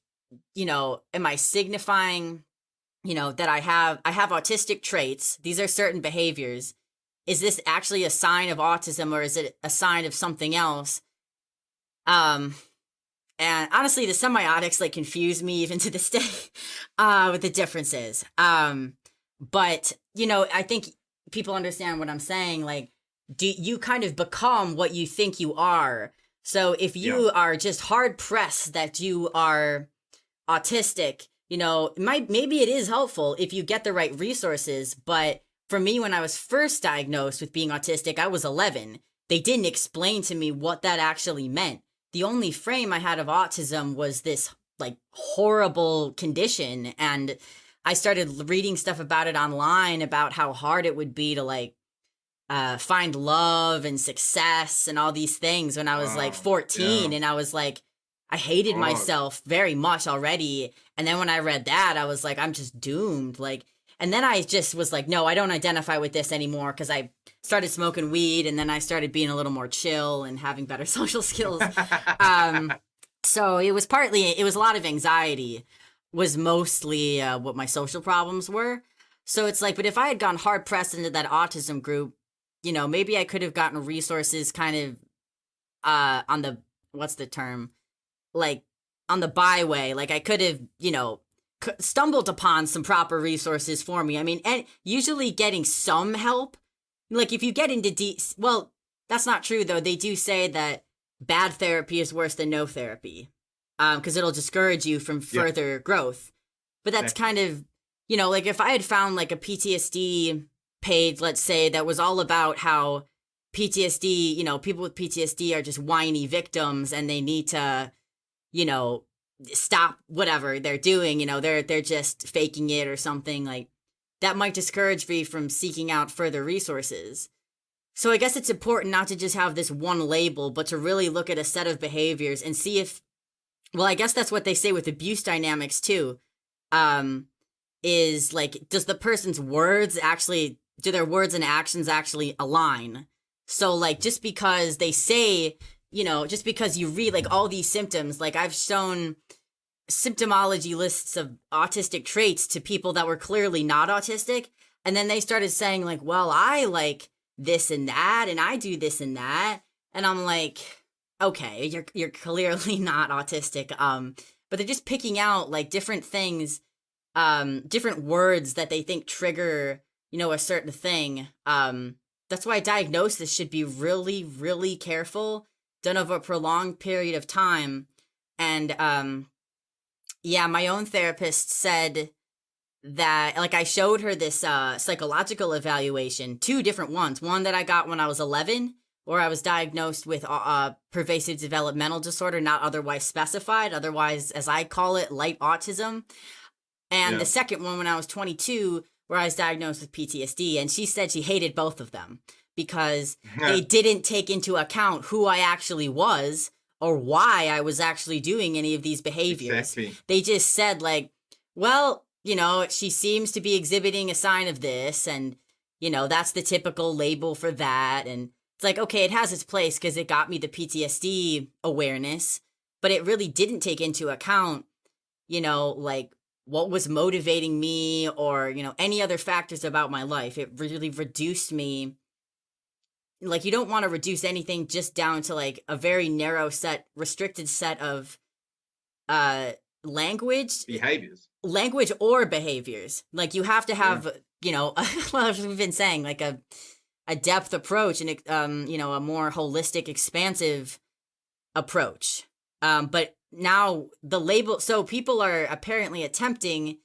am I signifying, that I have autistic traits? These are certain behaviors. Is this actually a sign of autism, or is it a sign of something else? And honestly, the semiotics like confuse me even to this day with the differences. But, I think people understand what I'm saying. Like, do you kind of become what you think you are? So if you are just hard pressed that you are autistic, maybe it is helpful if you get the right resources. But for me, when I was first diagnosed with being autistic, I was 11. They didn't explain to me what that actually meant. The only frame I had of autism was this like horrible condition. And I started reading stuff about it online, about how hard it would be to like find love and success and all these things when I was like 14. And I was like, I hated myself very much already. And then when I read that, I was like, I'm just doomed. Like, and then I just was like, no, I don't identify with this anymore, because I started smoking weed, and then I started being a little more chill and having better social skills. So it was a lot of anxiety was mostly what my social problems were. So it's like, but if I had gone hard pressed into that autism group, maybe I could have gotten resources kind of on the, what's the term? Like on the byway. Like I could have, stumbled upon some proper resources for me. I mean, and usually getting some help, like if you get into well, that's not true though. They do say that bad therapy is worse than no therapy, because it'll discourage you from further growth. But that's kind of, like if I had found like a PTSD page, let's say, that was all about how PTSD, people with PTSD are just whiny victims and they need to, stop whatever they're doing, they're just faking it or something, like that might discourage me from seeking out further resources. So I guess it's important not to just have this one label, but to really look at a set of behaviors and see if, well, I guess that's what they say with abuse dynamics too. Um, is like, does the person's words actually, do their words and actions actually align? So like, just because they say, just because you read like all these symptoms, like I've shown symptomology lists of autistic traits to people that were clearly not autistic. And then they started saying like, well, I like this and that, and I do this and that. And I'm like, okay, you're clearly not autistic. But they're just picking out like different things, different words that they think trigger, a certain thing. That's why diagnosis should be really, really careful, done over a prolonged period of time. And yeah, my own therapist said that, like, I showed her this psychological evaluation, two different ones. One that I got when I was 11, where I was diagnosed with pervasive developmental disorder, not otherwise specified, otherwise, as I call it, light autism. And the second one when I was 22, where I was diagnosed with PTSD. And she said she hated both of them because they didn't take into account who I actually was or why I was actually doing any of these behaviors. Exactly. They just said like, well, she seems to be exhibiting a sign of this, and, that's the typical label for that. And it's like, okay, it has its place because it got me the PTSD awareness, but it really didn't take into account, like what was motivating me or, any other factors about my life. It really reduced me. Like, you don't want to reduce anything just down to like a very narrow restricted set of language or behaviors. Like, you have to have, well, as we've been saying, like a depth approach and, a more holistic, expansive approach. But now the label, so people are apparently attempting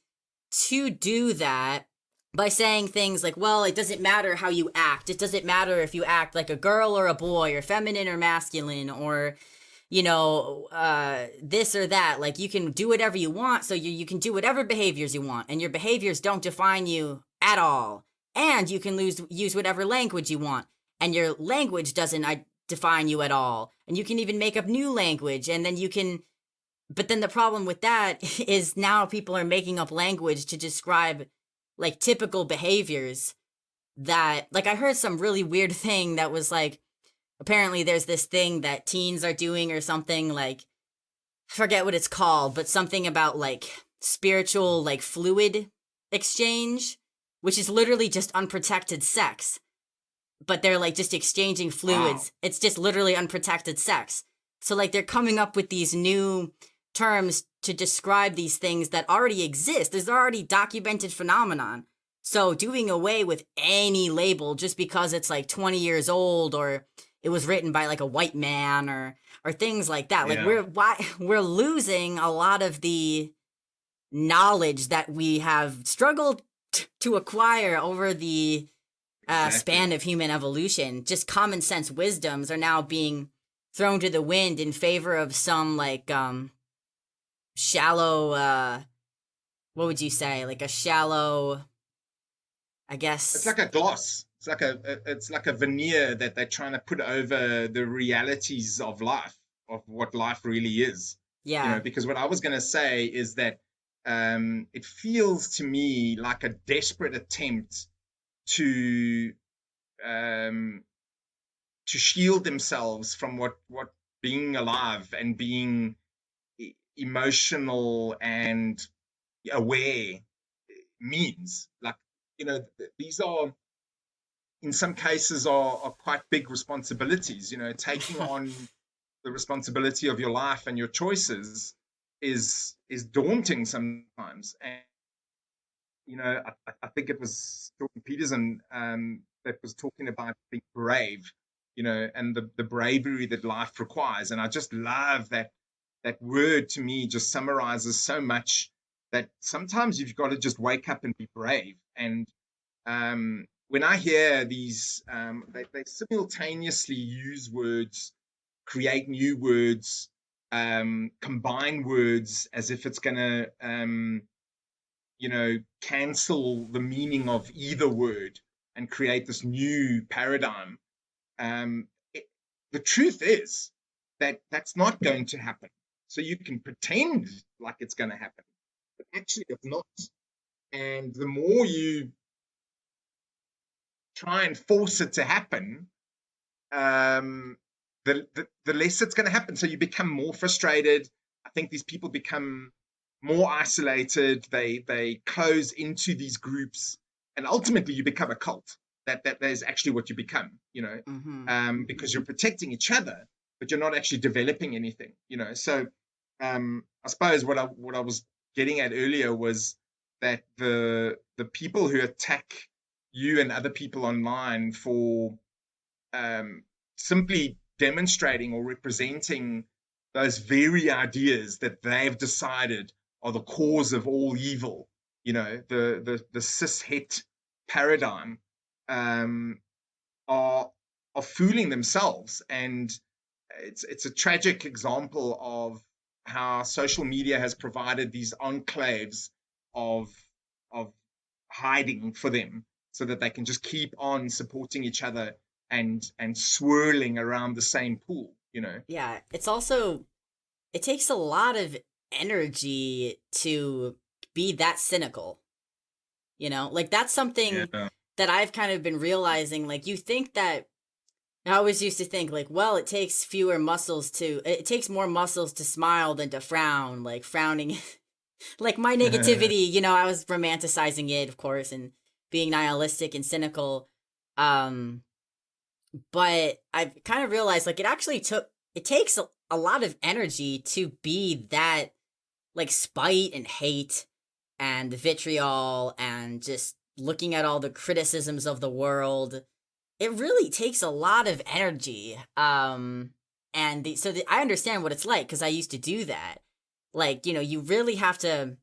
to do that by saying things like, well, it doesn't matter how you act. It doesn't matter if you act like a girl or a boy or feminine or masculine or, this or that. Like, you can do whatever you want. So you can do whatever behaviors you want, and your behaviors don't define you at all. And you can use whatever language you want, and your language doesn't define you at all. And you can even make up new language, and then but then the problem with that is now people are making up language to describe like typical behaviors that, like, I heard some really weird thing that was like, apparently there's this thing that teens are doing or something, like, I forget what it's called, but something about like spiritual, like, fluid exchange, which is literally just unprotected sex. But they're like just exchanging fluids. Wow. It's just literally unprotected sex. So like they're coming up with these new terms to describe these things that already exist. There's already documented phenomenon. So doing away with any label just because it's like 20 years old or it was written by like a white man or things like that. Like we're losing a lot of the knowledge that we have struggled to acquire over the span of human evolution. Just common sense wisdoms are now being thrown to the wind in favor of some like shallow what would you say, like a shallow, I guess it's like a gloss. It's like a veneer that they're trying to put over the realities of life, of what life really is. Because what I was going to say is that it feels to me like a desperate attempt to shield themselves from what being alive and being emotional and aware means. Like, these are, in some cases, are quite big responsibilities. Taking on the responsibility of your life and your choices is daunting sometimes. And I think it was Jordan Peterson that was talking about being brave, and the bravery that life requires. And I just love that word. To me, just summarizes so much, that sometimes you've got to just wake up and be brave. And when I hear these, they simultaneously use words, create new words, combine words as if it's going to cancel the meaning of either word and create this new paradigm. it, the truth is that that's not going to happen. So you can pretend like it's going to happen, but actually it's not. And the more you try and force it to happen, the less it's going to happen. So you become more frustrated. I think these people become more isolated. They close into these groups, and ultimately you become a cult. That is actually what you become, because you're protecting each other, but you're not actually developing anything, So I suppose what I was getting at earlier was that the people who attack you and other people online for simply demonstrating or representing those very ideas that they've decided are the cause of all evil, the cis het paradigm, are fooling themselves. And it's a tragic example of how social media has provided these enclaves of hiding for them, so that they can just keep on supporting each other and swirling around the same pool. Yeah, it's also, it takes a lot of energy to be that cynical. Like that's something that I've kind of been realizing. Like, you think that, I always used to think like, well, it takes more muscles to smile than to frown. Like frowning, like my negativity, I was romanticizing it, of course, and being nihilistic and cynical. But I've kind of realized like it takes a lot of energy to be that, like, spite and hate and vitriol and just looking at all the criticisms of the world. It really takes a lot of energy. I understand what it's like, because I used to do that. Like, you really have to,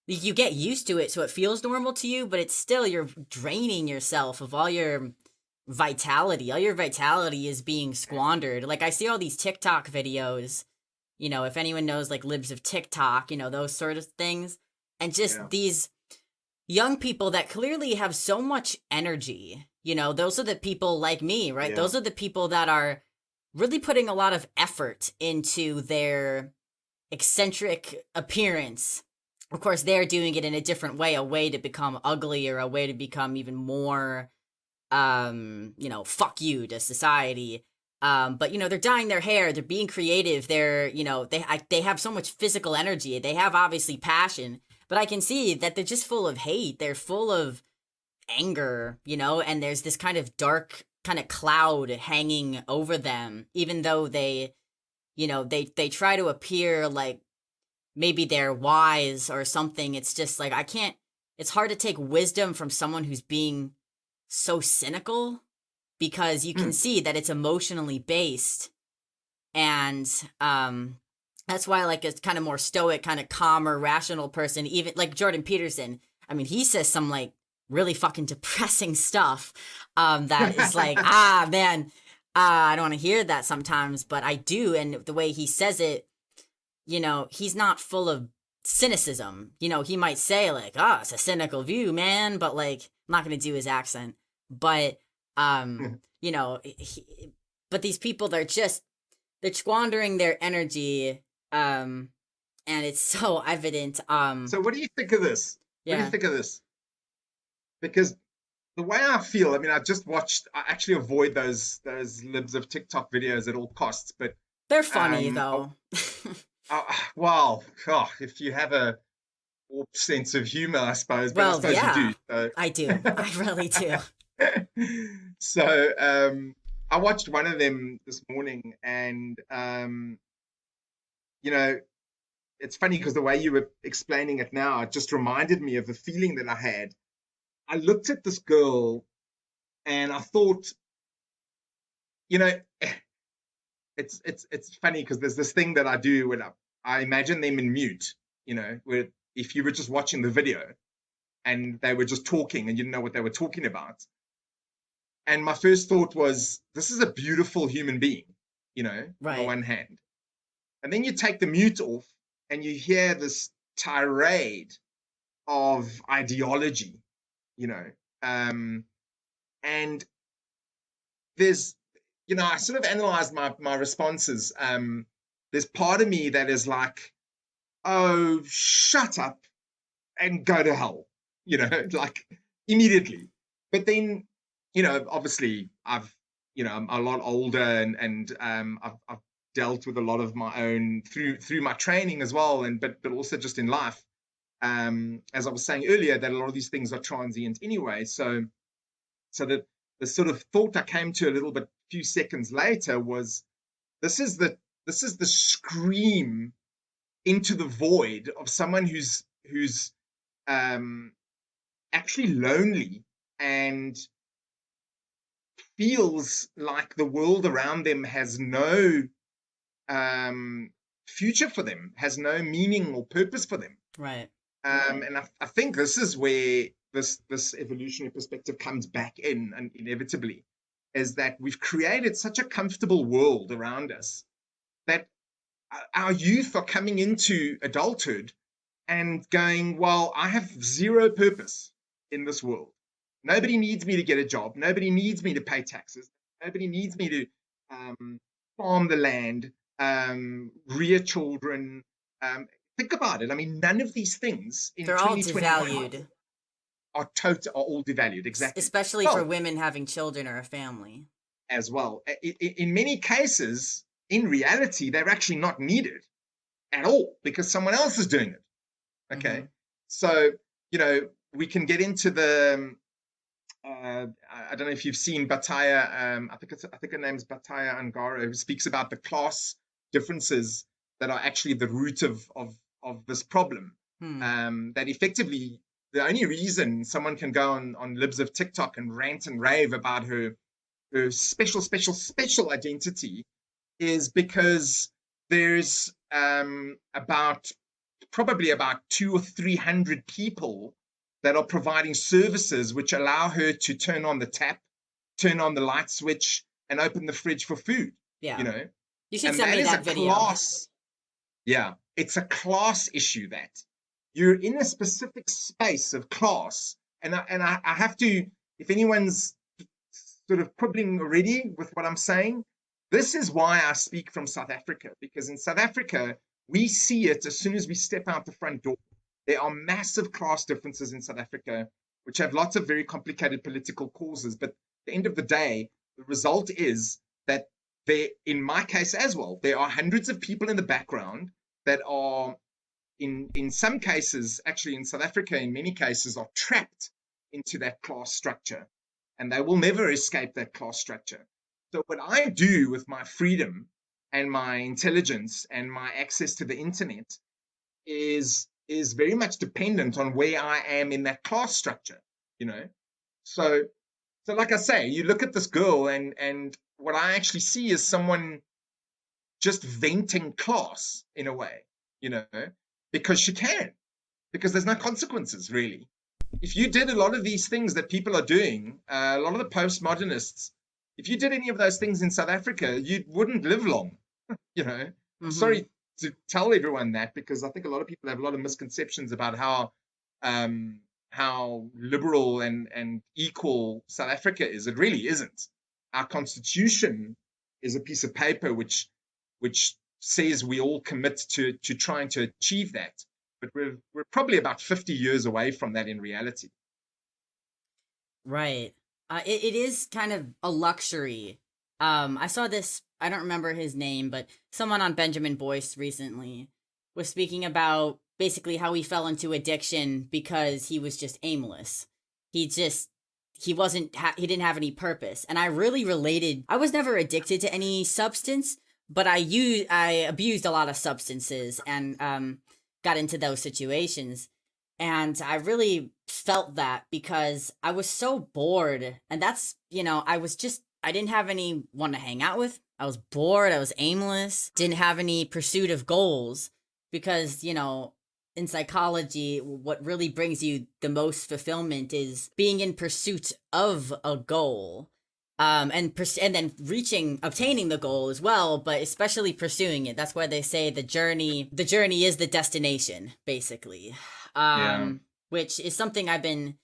you get used to it so it feels normal to you, but it's still, you're draining yourself of all your vitality. All your vitality is being squandered. Like, I see all these TikTok videos, if anyone knows, like, libs of TikTok, those sort of things. And just these young people that clearly have so much energy, those are the people like me, right? Those are the people that are really putting a lot of effort into their eccentric appearance. Of course, they're doing it in a different way, a way to become ugly, or a way to become even more, fuck you to society. But they're dyeing their hair, they're being creative, they're, they have so much physical energy, they have obviously passion, but I can see that they're just full of hate, they're full of anger, and there's this kind of dark kind of cloud hanging over them, even though they try to appear like maybe they're wise or something. It's just like, it's hard to take wisdom from someone who's being so cynical, because you can see that it's emotionally based. And that's why, like, a kind of more stoic, kind of calmer, rational person, even like Jordan Peterson, I mean, he says some like really fucking depressing stuff that is like, man, I don't want to hear that sometimes, but I do. And the way he says it, he's not full of cynicism. He might say like, it's a cynical view, man, but like, I'm not going to do his accent. But, but these people, they're squandering their energy. And it's so evident. So what do you think of this? What do you think of this? Because the way I feel, I mean, I actually avoid those libs of TikTok videos at all costs, but they're funny though. Well, if you have a warped sense of humor, I suppose. But well, I suppose you do. So. I do. I really do. So I watched one of them this morning, and it's funny because the way you were explaining it now, it just reminded me of the feeling that I had. I looked at this girl and I thought, it's funny because there's this thing that I do when I imagine them in mute, where if you were just watching the video and they were just talking and you didn't know what they were talking about. And my first thought was, this is a beautiful human being, right. On the one hand. And then you take the mute off and you hear this tirade of ideology, and there's I sort of analyzed my responses. There's part of me that is like, oh, shut up and go to hell, like immediately. But then, obviously I'm a lot older, and I've dealt with a lot of my own through my training as well, but also just in life. As I was saying earlier, that a lot of these things are transient anyway. So the sort of thought I came to a little bit few seconds later was, this is the scream into the void of someone who's actually lonely and feels like the world around them has no future for them, has no meaning or purpose for them. Right. And I think this is where this evolutionary perspective comes back in, and inevitably, is that we've created such a comfortable world around us that our youth are coming into adulthood and going, well, I have zero purpose in this world. Nobody needs me to get a job. Nobody needs me to pay taxes. Nobody needs me to farm the land, rear children. Think about it. I mean, none of these things in They're all 2021 devalued, are all devalued. Exactly. especially for women having children or a family. As well. In many cases, in reality, they're actually not needed at all because someone else is doing it. Okay. So, we can get into the, I don't know if you've seen Bataya, I think her name's Bataya Angara, who speaks about the class differences that are actually the root of this problem. That effectively, the only reason someone can go on libs of TikTok and rant and rave about her special identity is because there's probably about 200 or 300 people that are providing services which allow her to turn on the tap, turn on the light switch, and open the fridge for food. Yeah. You should send me that video. Yeah, it's a class issue that you're in a specific space of class. And I have to, if anyone's sort of quibbling already with what I'm saying, this is why I speak from South Africa, because in South Africa, we see it as soon as we step out the front door. There are massive class differences in South Africa, which have lots of very complicated political causes. But at the end of the day, the result is that there, in my case as well, there are hundreds of people in the background that are, in some cases, actually in South Africa, in many cases, are trapped into that class structure. And they will never escape that class structure. So what I do with my freedom and my intelligence and my access to the internet is very much dependent on where I am in that class structure, So like I say, you look at this girl and what I actually see is someone just venting class in a way, because she can, because there's no consequences really. If you did a lot of these things that people are doing, a lot of the postmodernists, if you did any of those things in South Africa, you wouldn't live long, I'm sorry to tell everyone that, because I think a lot of people have a lot of misconceptions about how liberal and equal South Africa is. It really isn't. Our constitution is a piece of paper which says we all commit to trying to achieve that. But we're probably about 50 years away from that in reality. Right. It is kind of a luxury. I saw this, I don't remember his name, but someone on Benjamin Boyce recently was speaking about basically how he fell into addiction because he was just aimless. He didn't have any purpose. And I really related. I was never addicted to any substance, but I abused a lot of substances and got into those situations. And I really felt that because I was so bored. And that's, I didn't have anyone to hang out with. I was bored. I was aimless. Didn't have any pursuit of goals because, in psychology, what really brings you the most fulfillment is being in pursuit of a goal. And then obtaining the goal as well, but especially pursuing it. That's why they say the journey is the destination, basically. Which is something I've been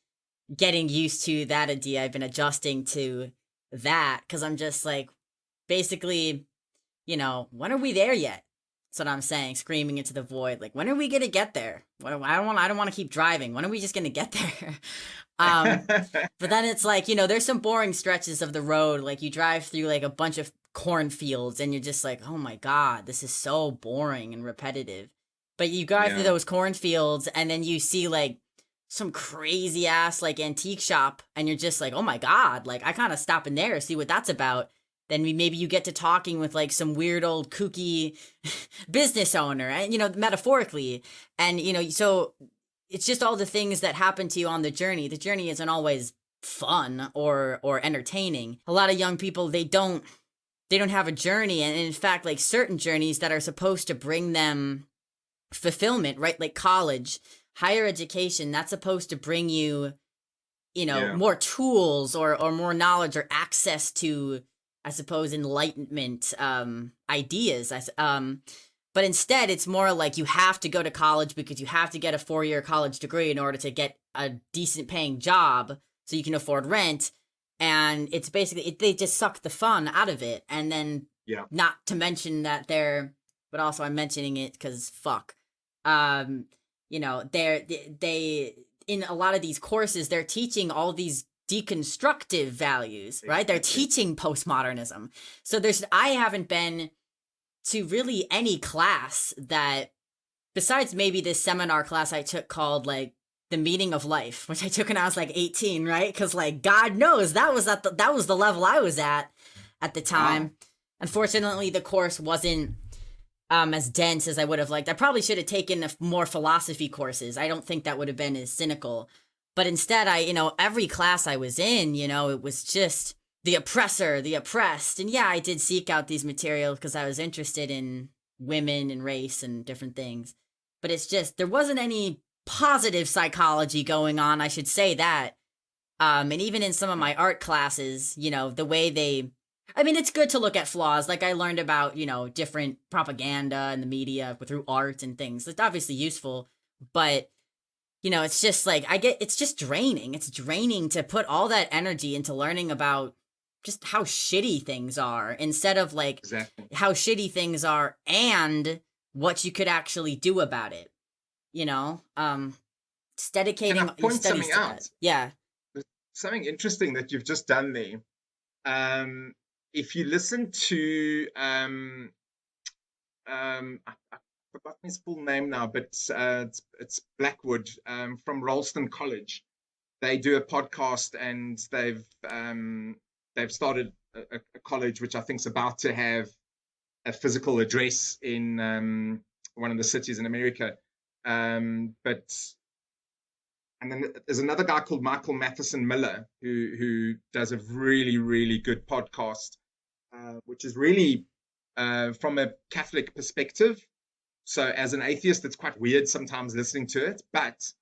getting used to, that idea. I've been adjusting to that because I'm just like, basically, when are we there yet? That's what I'm saying, screaming into the void. Like, when are we gonna get there? I don't want to keep driving. When are we just gonna get there? But then it's like, there's some boring stretches of the road. Like, you drive through like a bunch of cornfields, and you're just like, oh my god, this is so boring and repetitive. But you drive through those cornfields, and then you see like some crazy ass like antique shop, and you're just like, oh my god, like I kind of stop in there, see what that's about. Then maybe you get to talking with like some weird old kooky business owner, and metaphorically, and so it's just all the things that happen to you on the journey. The journey isn't always fun or entertaining. A lot of young people, they don't have a journey, and in fact, like certain journeys that are supposed to bring them fulfillment, right? Like college, higher education, that's supposed to bring you, more tools or more knowledge or access to, I suppose, enlightenment ideas. But instead, it's more like you have to go to college because you have to get a 4-year college degree in order to get a decent paying job so you can afford rent. And it's basically, they just suck the fun out of it. And then, not to mention that but also I'm mentioning it because fuck. They in a lot of these courses, they're teaching all these deconstructive values, right? They're teaching postmodernism. So I haven't been to really any class that, besides maybe this seminar class I took called like The Meaning of Life, which I took when I was like 18, right? Because like God knows that was the level I was at the time. Wow. Unfortunately, the course wasn't as dense as I would have liked. I probably should have taken more philosophy courses. I don't think that would have been as cynical. But instead, every class I was in, it was just the oppressor, the oppressed. And yeah, I did seek out these materials because I was interested in women and race and different things. But it's just, there wasn't any positive psychology going on, I should say that. And even in some of my art classes, the way it's good to look at flaws. Like I learned about, different propaganda in the media through art and things. It's obviously useful, but it's just like, it's just draining. It's draining to put all that energy into learning about just how shitty things are instead of like how shitty things are and what you could actually do about it. It's dedicating. Can I point something out? That. Yeah. There's something interesting that you've just done there. If you listen to, I've forgotten his full name now, but it's Blackwood from Ralston College. They do a podcast, and they've started a college which I think is about to have a physical address in one of the cities in America. And then there's another guy called Michael Matheson Miller who does a really, really good podcast, which is really from a Catholic perspective. So as an atheist, it's quite weird sometimes listening to it. But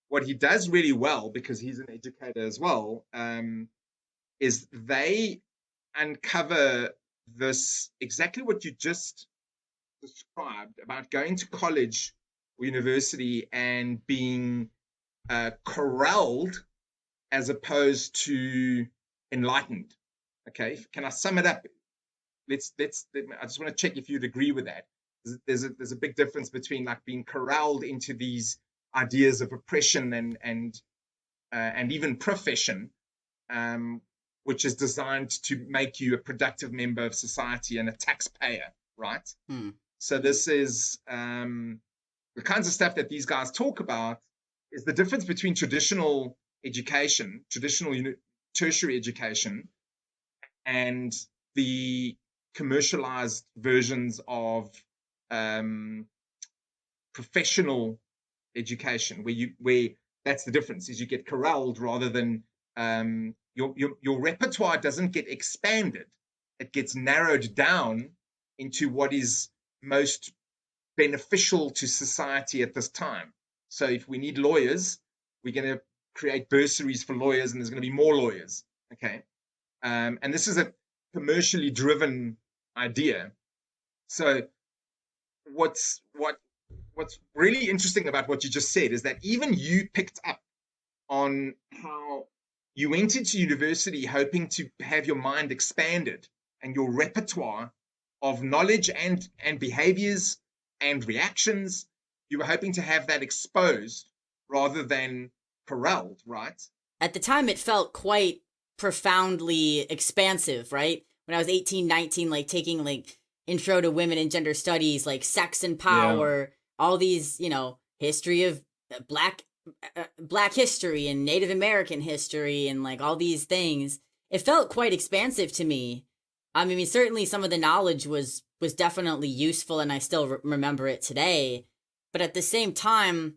what he does really well, because he's an educator as well, is they uncover this, exactly what you just described about going to college or university and being corralled as opposed to enlightened. Okay, can I sum it up? I just want to check if you'd agree with that. There's a big difference between like being corralled into these ideas of oppression and even profession, which is designed to make you a productive member of society and a taxpayer, right? So this is the kinds of stuff that these guys talk about is the difference between traditional education, tertiary education, and the commercialized versions of professional education, where that's the difference, is you get corralled rather than your repertoire doesn't get expanded. It gets narrowed down into what is most beneficial to society at this time. So if we need lawyers, we're going to create bursaries for lawyers, and there's going to be more lawyers. Okay. And this is a commercially driven idea. So what's really interesting about what you just said is that even you picked up on how you went into university hoping to have your mind expanded, and your repertoire of knowledge and behaviors and reactions. You were hoping to have that exposed rather than corralled, right? At the time, it felt quite profoundly expansive, right? When I was 18, 19, like taking like intro to women and gender studies, like sex and power, all these, history of black history and Native American history and like all these things. It felt quite expansive to me. I mean, certainly some of the knowledge was definitely useful, and I still remember it today. But at the same time,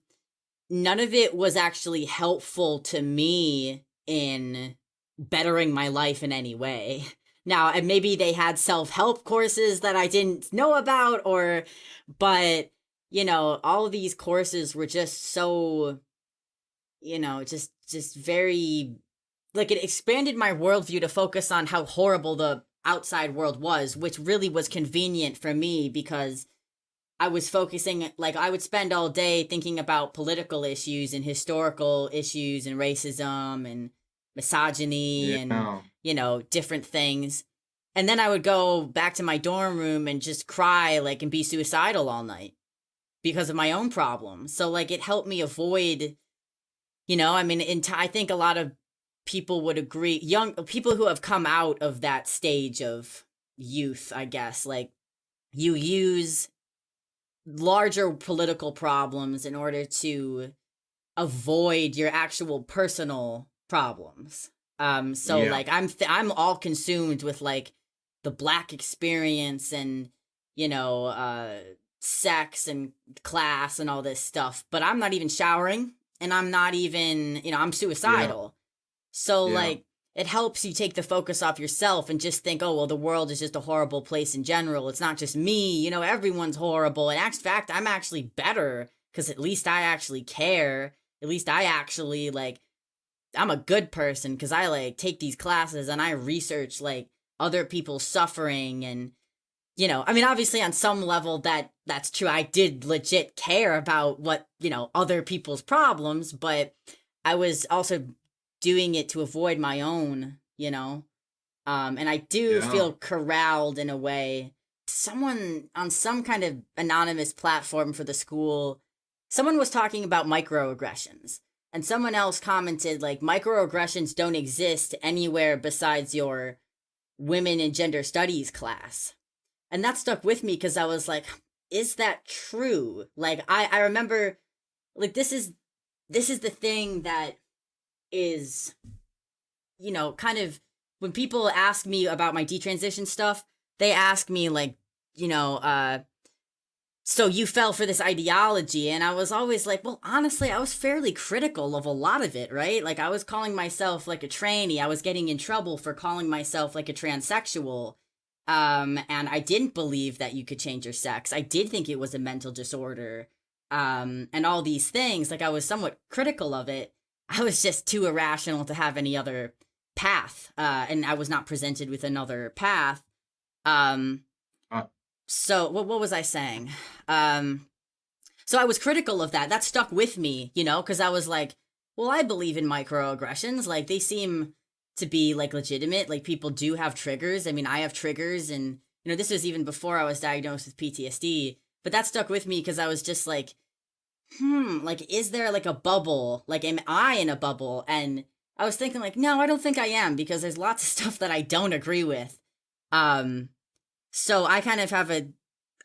none of it was actually helpful to me in bettering my life in any way. Now, maybe they had self-help courses that I didn't know about, but all of these courses were just so, just very, like, it expanded my worldview to focus on how horrible the outside world was, which really was convenient for me because I was focusing, like, I would spend all day thinking about political issues and historical issues and racism and misogyny and, different things. And then I would go back to my dorm room and just cry, like, and be suicidal all night because of my own problems. So, like, it helped me avoid, I think a lot of people would agree, young people who have come out of that stage of youth, I guess, like, you use larger political problems in order to avoid your actual personal problems. Like I'm all consumed with like the Black experience and sex and class and all this stuff, but I'm not even showering and I'm not even I'm suicidal. So like it helps you take the focus off yourself and just think, oh, well, the world is just a horrible place in general. It's not just me, everyone's horrible. And in fact, I'm actually better because at least I actually care. At least I actually, like, I'm a good person because I, like, take these classes and I research, like, other people's suffering and, obviously on some level that's true. I did legit care about what, other people's problems, but I was also doing it to avoid my own, and I do feel corralled in a way. Someone on some kind of anonymous platform for the school, someone was talking about microaggressions, and someone else commented like microaggressions don't exist anywhere besides your women and gender studies class. And that stuck with me because I was like, is that true? Like I remember, like, this is the thing that is, kind of, when people ask me about my detransition stuff, they ask me like, so you fell for this ideology. And I was always like, well, honestly, I was fairly critical of a lot of it, right? Like I was calling myself like a tranny. I was getting in trouble for calling myself like a transsexual. And I didn't believe that you could change your sex. I did think it was a mental disorder. And all these things, like I was somewhat critical of it. I was just too irrational to have any other path, and I was not presented with another path. So what was I saying? So I was critical of that. That stuck with me, because I was like, well, I believe in microaggressions. Like they seem to be like legitimate. Like people do have triggers. I mean, I have triggers, and this was even before I was diagnosed with PTSD. But that stuck with me because I was just like, like, is there like a bubble? Like, am I in a bubble? And I was thinking like, no, I don't think I am, because there's lots of stuff that I don't agree with. So I kind of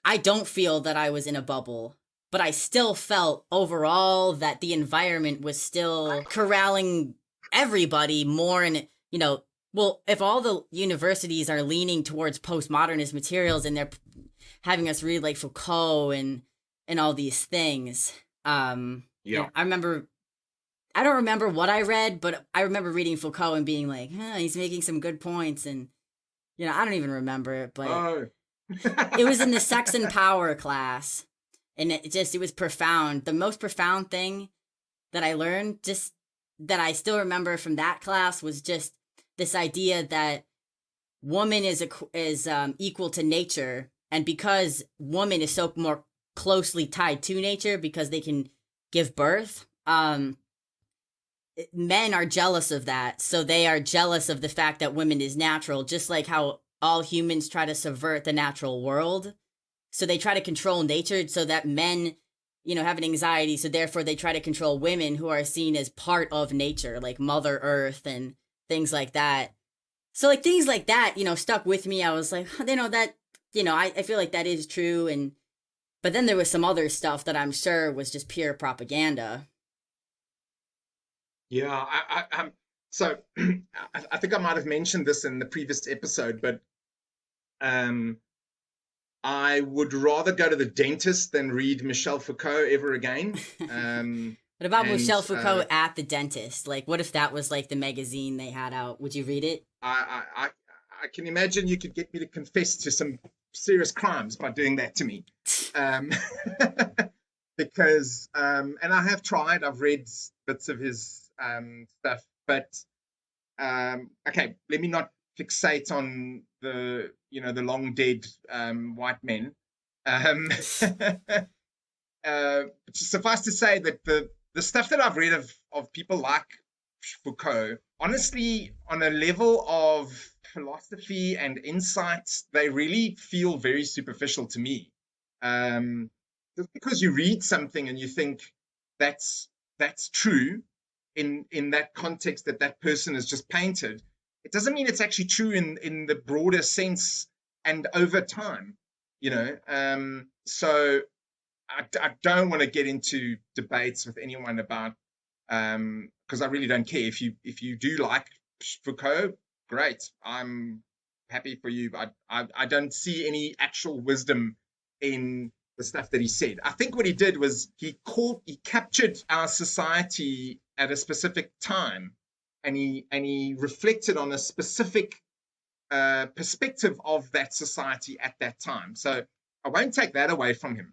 I don't feel that I was in a bubble, but I still felt overall that the environment was still corralling everybody more. And, well, if all the universities are leaning towards postmodernist materials and they're having us read like Foucault and all these things, I don't remember what I read, but I remember reading Foucault and being like, he's making some good points. And, I don't even remember it, but it was in the sex and power class. And it was profound. The most profound thing that I learned, just that I still remember from that class, was just this idea that woman is equal to nature. And because woman is so more closely tied to nature because they can give birth, men are jealous of that. So they are jealous of the fact that women is natural, just like how all humans try to subvert the natural world. So they try to control nature so that men, have an anxiety. So therefore they try to control women who are seen as part of nature, like Mother Earth and things like that. So like things like that, stuck with me. I was like, that, I feel like that is true. But then there was some other stuff that I'm sure was just pure propaganda. Yeah, so I think I might have mentioned this in the previous episode, but I would rather go to the dentist than read Michel Foucault ever again. What about Michel Foucault at the dentist? Like, what if that was like the magazine they had out? Would you read it? I can imagine you could get me to confess to some serious crimes by doing that to me. Because, and I have tried, I've read bits of his stuff, but okay, let me not fixate on the long dead white men. Suffice to say that the stuff that I've read of people like Foucault, honestly, on a level of philosophy and insights, they really feel very superficial to me. Just because you read something and you think that's true in that context that person has just painted, it doesn't mean it's actually true in the broader sense and over time, so I don't want to get into debates with anyone about, because I really don't care. If you do like Foucault, great, I'm happy for you. I don't see any actual wisdom in the stuff that he said. I think what he did was he captured our society at a specific time, and he reflected on a specific perspective of that society at that time. So I won't take that away from him,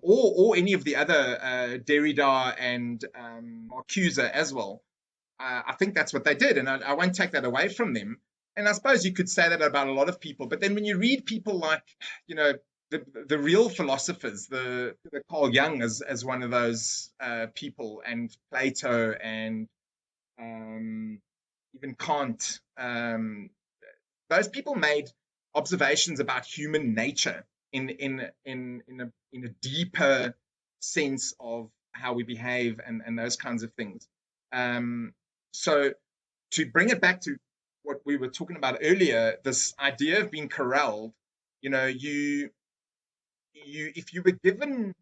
or any of the other Derrida and Marcuse as well. I think that's what they did, and I won't take that away from them. And I suppose you could say that about a lot of people. But then when you read people like, the real philosophers, the Carl Jung as one of those people, and Plato, and even Kant, those people made observations about human nature in a deeper sense of how we behave and those kinds of things. So to bring it back to what we were talking about earlier, this idea of being corralled, you if you were given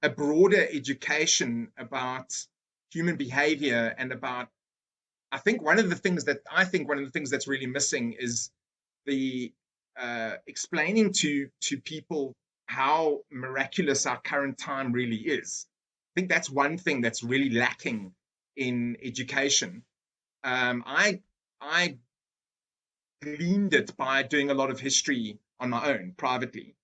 a broader education about human behavior and about, I think one of the things that's really missing is the explaining to people how miraculous our current time really is. I think that's one thing that's really lacking in education. I gleaned it by doing a lot of history on my own privately.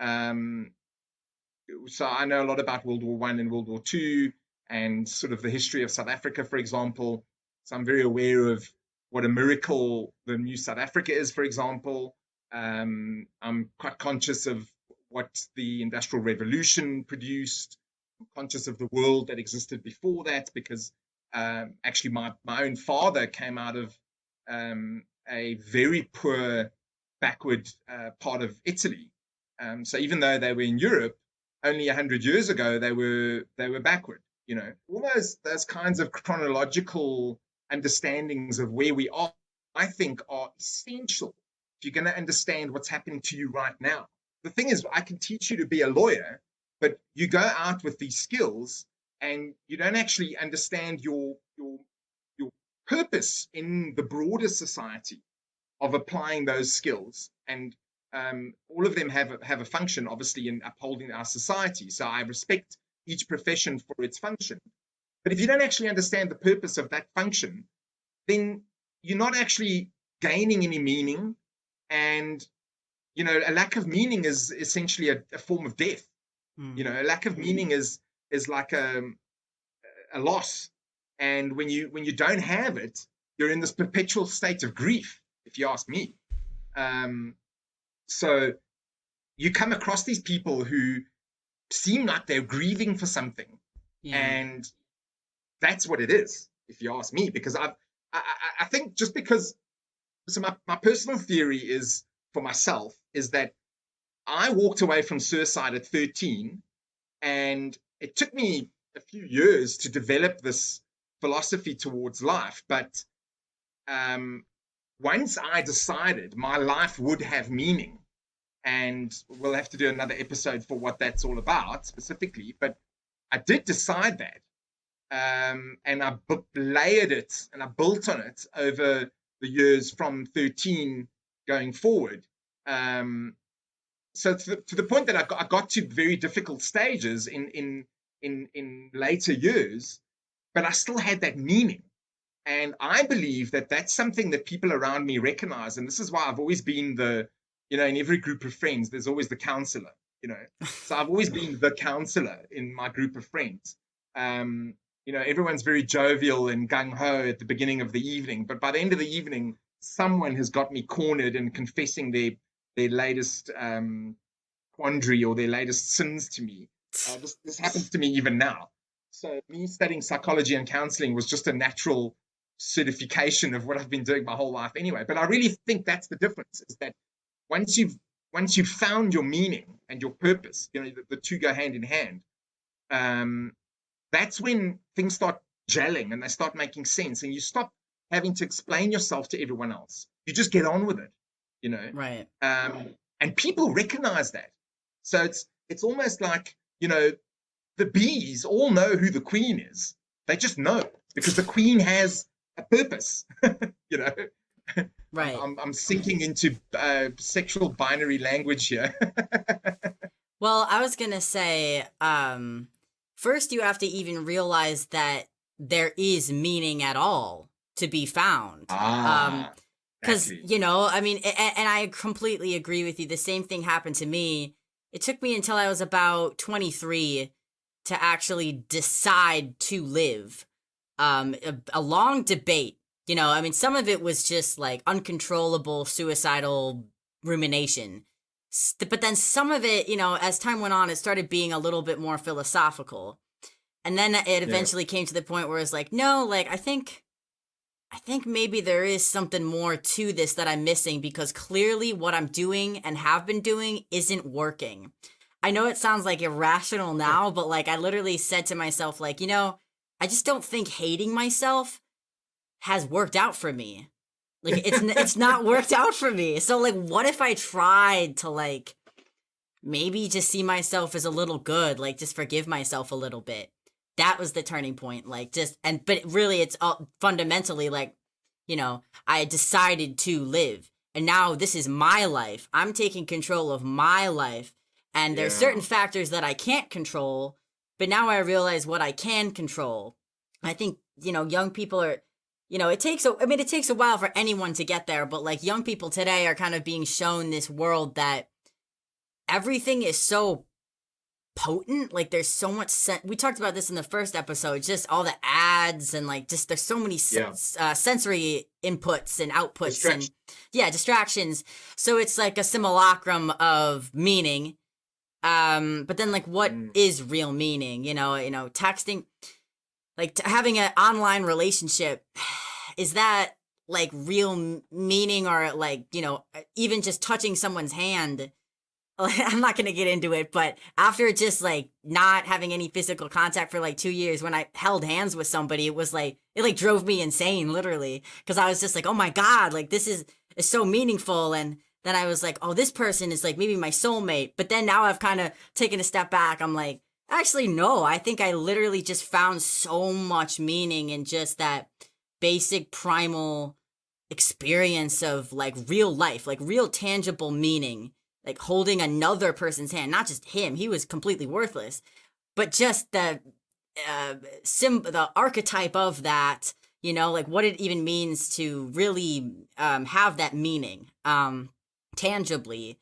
So I know a lot about World War I and World War II, and sort of the history of South Africa, for example. So I'm very aware of what a miracle the new South Africa is, for example. I'm quite conscious of what the Industrial Revolution produced. I'm conscious of the world that existed before that, because actually my own father came out of a very poor, backward part of Italy. So even though they were in Europe, only 100 years ago they were backward. All those kinds of chronological understandings of where we are, I think, are essential if you're going to understand what's happening to you right now. The thing is, I can teach you to be a lawyer, but you go out with these skills and you don't actually understand your purpose in the broader society of applying those skills. And all of them have a function, obviously, in upholding our society. So I respect each profession for its function. But if you don't actually understand the purpose of that function, then you're not actually gaining any meaning. And, a lack of meaning is essentially a form of death. A lack of meaning is like a loss. And when you don't have it, you're in this perpetual state of grief, if you ask me. So you come across these people who seem like they're grieving for something. Yeah. And that's what it is, if you ask me, because I think just because So my personal theory is, for myself, is that I walked away from suicide at 13, and it took me a few years to develop this philosophy towards life. But once I decided my life would have meaning, and we'll have to do another episode for what that's all about specifically, but I did decide that. And I layered it and I built on it over the years from 13 going forward. So to the point that I got to very difficult stages in later years, but I still had that meaning. And I believe that that's something that people around me recognize. And this is why I've always been in every group of friends, there's always the counselor, So I've always been the counselor in my group of friends. Everyone's very jovial and gung-ho at the beginning of the evening, but by the end of the evening, someone has got me cornered and confessing their latest quandary or their latest sins to me. This happens to me even now. So me studying psychology and counseling was just a natural certification of what I've been doing my whole life anyway. But I really think that's the difference, is that once you've found your meaning and your purpose, the two go hand in hand. That's when things start gelling and they start making sense, and you stop having to explain yourself to everyone else. You just get on with it, Right. And people recognize that. So it's almost like, the bees all know who the queen is. They just know because the queen has a purpose, Right. I'm sinking into sexual binary language here. Well, I was gonna say, first you have to even realize that there is meaning at all to be found. Because, Exactly. I mean, and I completely agree with you. The same thing happened to me. It took me until I was about 23 to actually decide to live. A long debate, I mean, some of it was just like uncontrollable suicidal rumination. But then some of it, as time went on, it started being a little bit more philosophical. And then it eventually came to the point where it's like, no, like, I think maybe there is something more to this that I'm missing, because clearly what I'm doing and have been doing isn't working. I know it sounds like irrational now, but like I literally said to myself, like, I just don't think hating myself has worked out for me. Like it's not worked out for me. So like, what if I tried to like maybe just see myself as a little good, like just forgive myself a little bit? That was the turning point. Like but really it's all fundamentally like, I decided to live, and now this is my life. I'm taking control of my life, and there's certain factors that I can't control, but now I realize what I can control. I think, young people are, it takes a while for anyone to get there, but like young people today are kind of being shown this world that everything is so potent. Like there's so much we talked about this in the first episode, just all the ads and like just there's so many sensory inputs and outputs and distractions. So it's like a simulacrum of meaning. But then like what is real meaning? Texting, like having an online relationship, is that like real meaning? Or like, even just touching someone's hand? I'm not going to get into it, but after just like not having any physical contact for like 2 years, when I held hands with somebody, it drove me insane, literally. Cause I was just like, oh my God, like this is so meaningful. And then I was like, oh, this person is like maybe my soulmate. But then now I've kind of taken a step back. I'm like, actually, no, I think I literally just found so much meaning in just that basic primal experience of like real life, like real tangible meaning. Like holding another person's hand, not just him, he was completely worthless, but just the archetype of that, like what it even means to really have that meaning tangibly,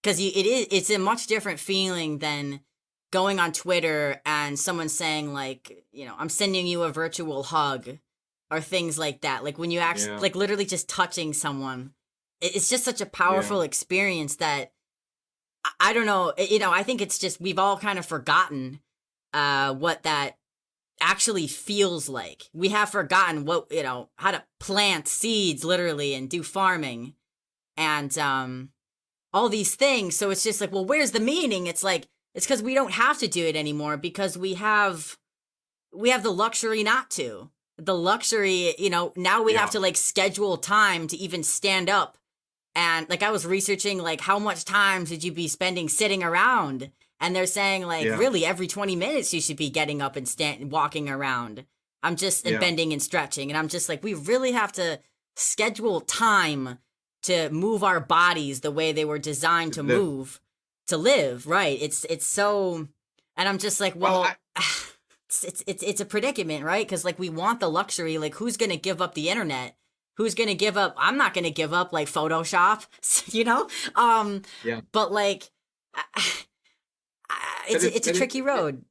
because it's a much different feeling than going on Twitter and someone saying like, I'm sending you a virtual hug or things like that. Like when you actually like literally just touching someone, it's just such a powerful experience that I don't know, I think it's just we've all kind of forgotten what that actually feels like. We have forgotten what, how to plant seeds literally and do farming and all these things. So it's just like, well, where's the meaning? It's like, it's because we don't have to do it anymore because we have the luxury not to. The luxury, now we have to like schedule time to even stand up. And like I was researching like how much time should you be spending sitting around? And they're saying like really every 20 minutes you should be getting up and walking around. I'm just and bending and stretching. And I'm just like, we really have to schedule time to move our bodies the way they were designed to move, to live. Right. It's so, and I'm just like, it's a predicament, right? Because like we want the luxury, like who's going to give up the internet? Who's going to give up? I'm not going to give up like Photoshop, but like, it's a tricky road.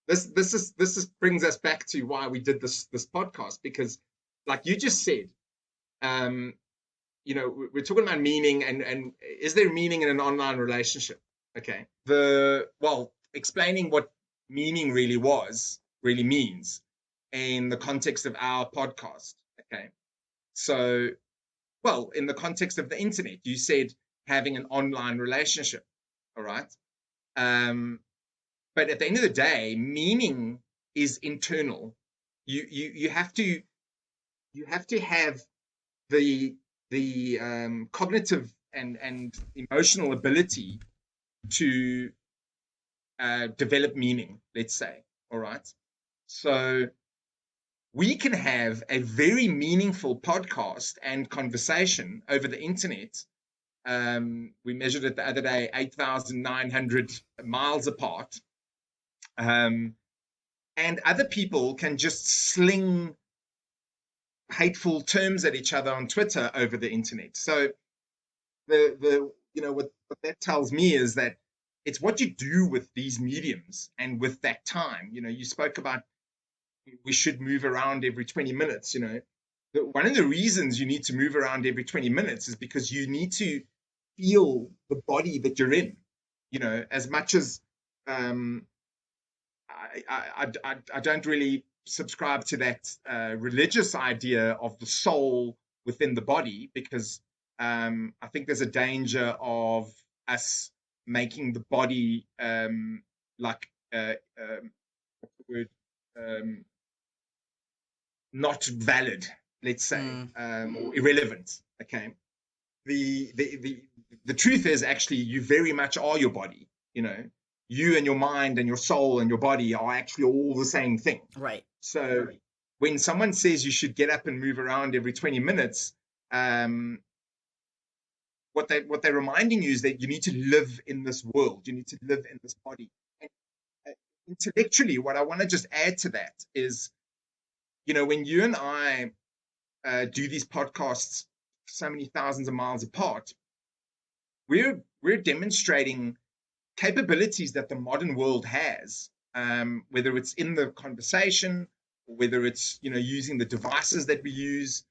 This brings us back to why we did this podcast, because like you just said, we're talking about meaning and is there meaning in an online relationship? Okay. Explaining what meaning really means in the context of our podcast. Okay. So, in the context of the internet, you said having an online relationship. All right. But at the end of the day, meaning is internal. You have to have the cognitive and emotional ability to develop meaning, let's say. All right. So we can have a very meaningful podcast and conversation over the internet. We measured it the other day, 8,900 miles apart. And other people can just sling hateful terms at each other on Twitter over the internet. So what that tells me is that it's what you do with these mediums and with that time. You spoke about we should move around every 20 minutes. One of the reasons you need to move around every 20 minutes is because you need to feel the body that you're in. As much as I don't really subscribe to that religious idea of the soul within the body, because I think there's a danger of us making the body not valid, let's say, or irrelevant. Okay. The truth is actually you very much are your body. You and your mind and your soul and your body are actually all the same thing. Right. So when someone says you should get up and move around every 20 minutes, what they're reminding you is that you need to live in this world. You need to live in this body. And intellectually, what I want to just add to that is, when you and I do these podcasts so many thousands of miles apart, we're demonstrating capabilities that the modern world has, whether it's in the conversation, or whether it's using the devices that we use,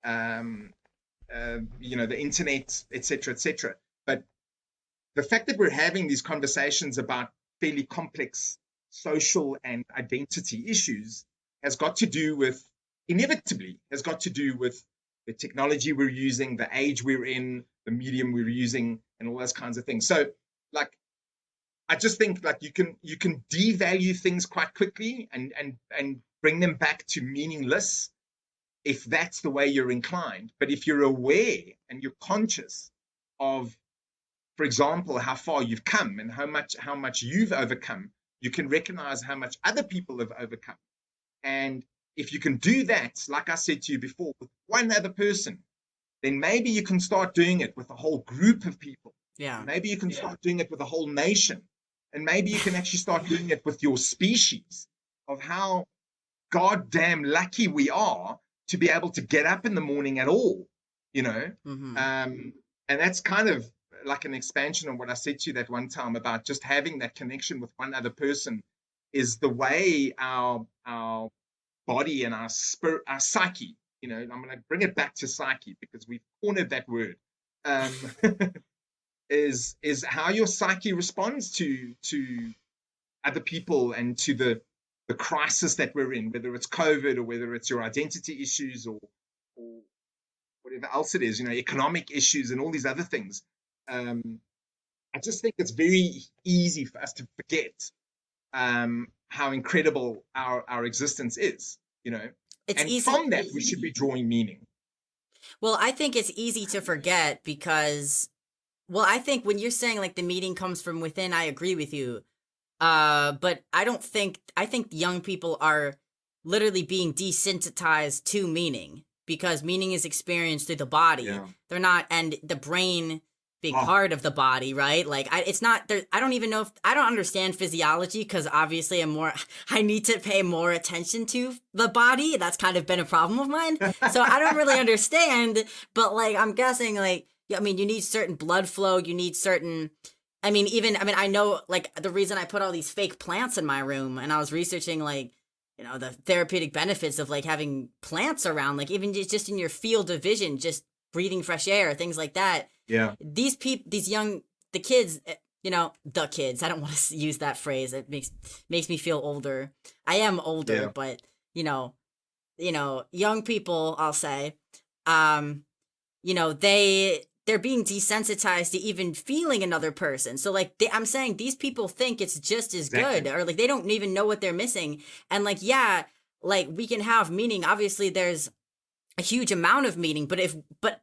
the internet, etc. But the fact that we're having these conversations about fairly complex social and identity issues inevitably has got to do with the technology we're using, the age we're in, the medium we're using, and all those kinds of things. So, like, I just think like you can devalue things quite quickly and bring them back to meaningless if that's the way you're inclined. But if you're aware and you're conscious of, for example, how far you've come and how much you've overcome, you can recognize how much other people have overcome. And if you can do that, like I said to you before, with one other person, then maybe you can start doing it with a whole group of people. Yeah. Maybe you can start doing it with a whole nation. And maybe you can actually start doing it with your species, of how goddamn lucky we are to be able to get up in the morning at all, Mm-hmm. And that's kind of like an expansion on what I said to you that one time about just having that connection with one other person is the way our body and our spirit, our psyche, I'm going to bring it back to psyche because we've cornered that word, is how your psyche responds to other people and to the the crisis that we're in, whether it's COVID or whether it's your identity issues or whatever else it is, economic issues and all these other things. I just think it's very easy for us to forget how incredible our existence is, It's and easy. from that we should be drawing meaning. Well, I think it's easy to forget because, well, I think when you're saying like the meaning comes from within, I agree with you. But I think young people are literally being desensitized to meaning because meaning is experienced through the body. Yeah. They're not, and the brain being part of the body, right? Like it's not there. I don't even know if I don't understand physiology because obviously I need to pay more attention to the body. That's kind of been a problem of mine. So I don't really understand, but like, I'm guessing like, I mean, you need certain blood flow. You need certain, I know like the reason I put all these fake plants in my room and I was researching like, the therapeutic benefits of like having plants around, like even just in your field of vision, just breathing fresh air, things like that. Yeah. The kids, the kids, I don't want to use that phrase. It makes me feel older. I am older, but young people, I'll say, they're being desensitized to even feeling another person. So like I'm saying these people think it's just as good, or like they don't even know what they're missing. And like, yeah, like we can have meaning. Obviously there's a huge amount of meaning, but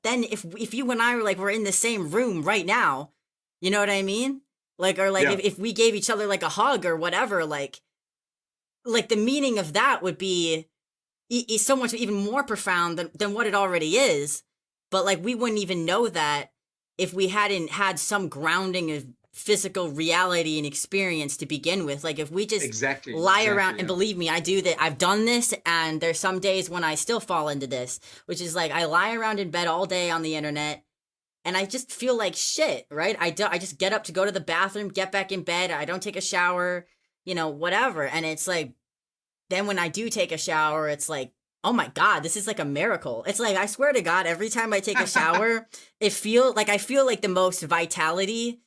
then if you and I we're in the same room right now, you know what I mean? Like, or like if we gave each other like a hug or whatever, like the meaning of that would be so much even more profound than what it already is. But like we wouldn't even know that if we hadn't had some grounding of physical reality and experience to begin with. Like if we just lie around, and believe me, I do that. I've done this, and there's some days when I still fall into this, which is like I lie around in bed all day on the internet and I just feel like shit, right? I just get up to go to the bathroom, get back in bed, I don't take a shower, whatever. And it's like, then when I do take a shower, it's like, oh my God, this is like a miracle. It's like, I swear to God, every time I take a shower, I feel like the most vitality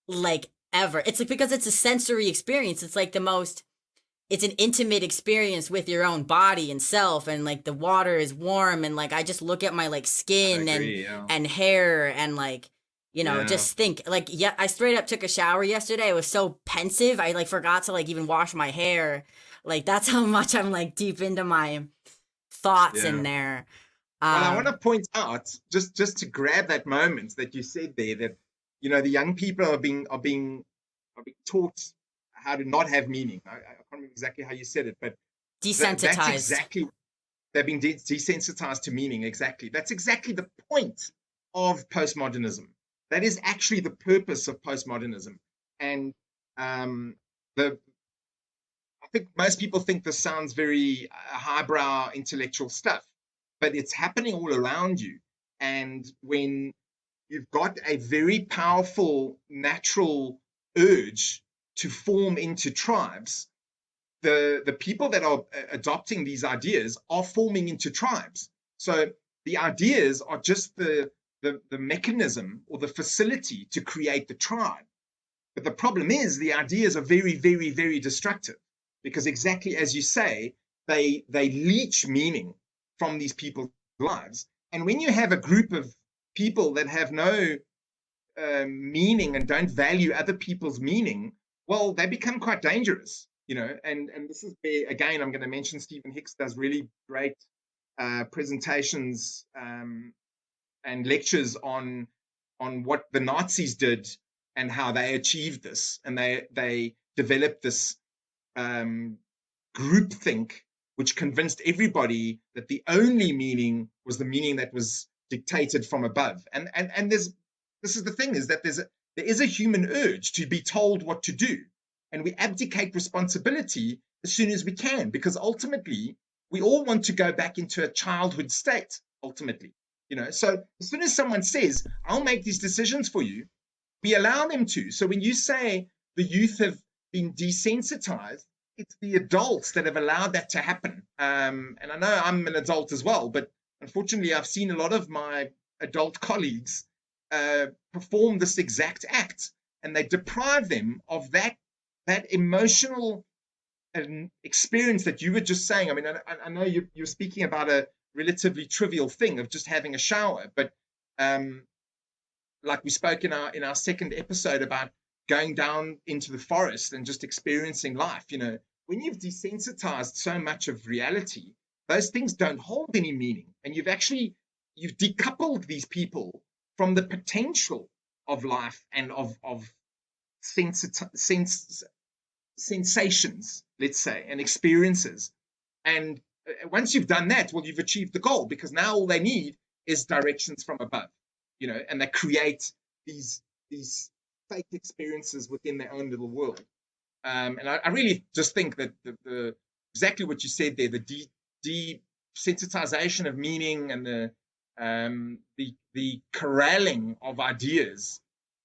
like ever. It's like, because it's a sensory experience. It's like it's an intimate experience with your own body and self, and like the water is warm, and like I just look at my like skin and hair and like, just think like, I straight up took a shower yesterday. I was so pensive. I like forgot to like even wash my hair. Like that's how much I'm like deep into my thoughts in there. Well, I want to point out just to grab that moment that you said there, that the young people are being taught how to not have meaning. I can't remember exactly how you said it, but desensitized. That's exactly, they're being desensitized to meaning. Exactly. That's exactly the point of postmodernism. That is actually the purpose of postmodernism. And I think most people think this sounds very highbrow intellectual stuff, but it's happening all around you. And when you've got a very powerful natural urge to form into tribes, the people that are adopting these ideas are forming into tribes. So the ideas are just the mechanism or the facility to create the tribe. But the problem is the ideas are very, very, very destructive, because exactly as you say, they leech meaning from these people's lives. And when you have a group of people that have no meaning and don't value other people's meaning, well, they become quite dangerous, and this is where, again, I'm going to mention Stephen Hicks does really great presentations and lectures on what the Nazis did and how they achieved this. And they developed this groupthink, which convinced everybody that the only meaning was the meaning that was dictated from above. And this is the thing, is that there is a human urge to be told what to do. And we abdicate responsibility as soon as we can, because ultimately we all want to go back into a childhood state, ultimately. So as soon as someone says, I'll make these decisions for you, we allow them to. So when you say the youth have been desensitized, it's the adults that have allowed that to happen. And I know I'm an adult as well, but unfortunately I've seen a lot of my adult colleagues perform this exact act, and they deprive them of that emotional an experience that you were just saying. I mean, I know you're speaking about a relatively trivial thing of just having a shower, but like we spoke in our second episode about going down into the forest and just experiencing life, when you've desensitized so much of reality, those things don't hold any meaning. And you've decoupled these people from the potential of life and of sensations, let's say, and experiences. And once you've done that, well, you've achieved the goal, because now all they need is directions from above, and they create these fake experiences within their own little world. And I really just think that the exactly what you said there, the desensitization of meaning and the corralling of ideas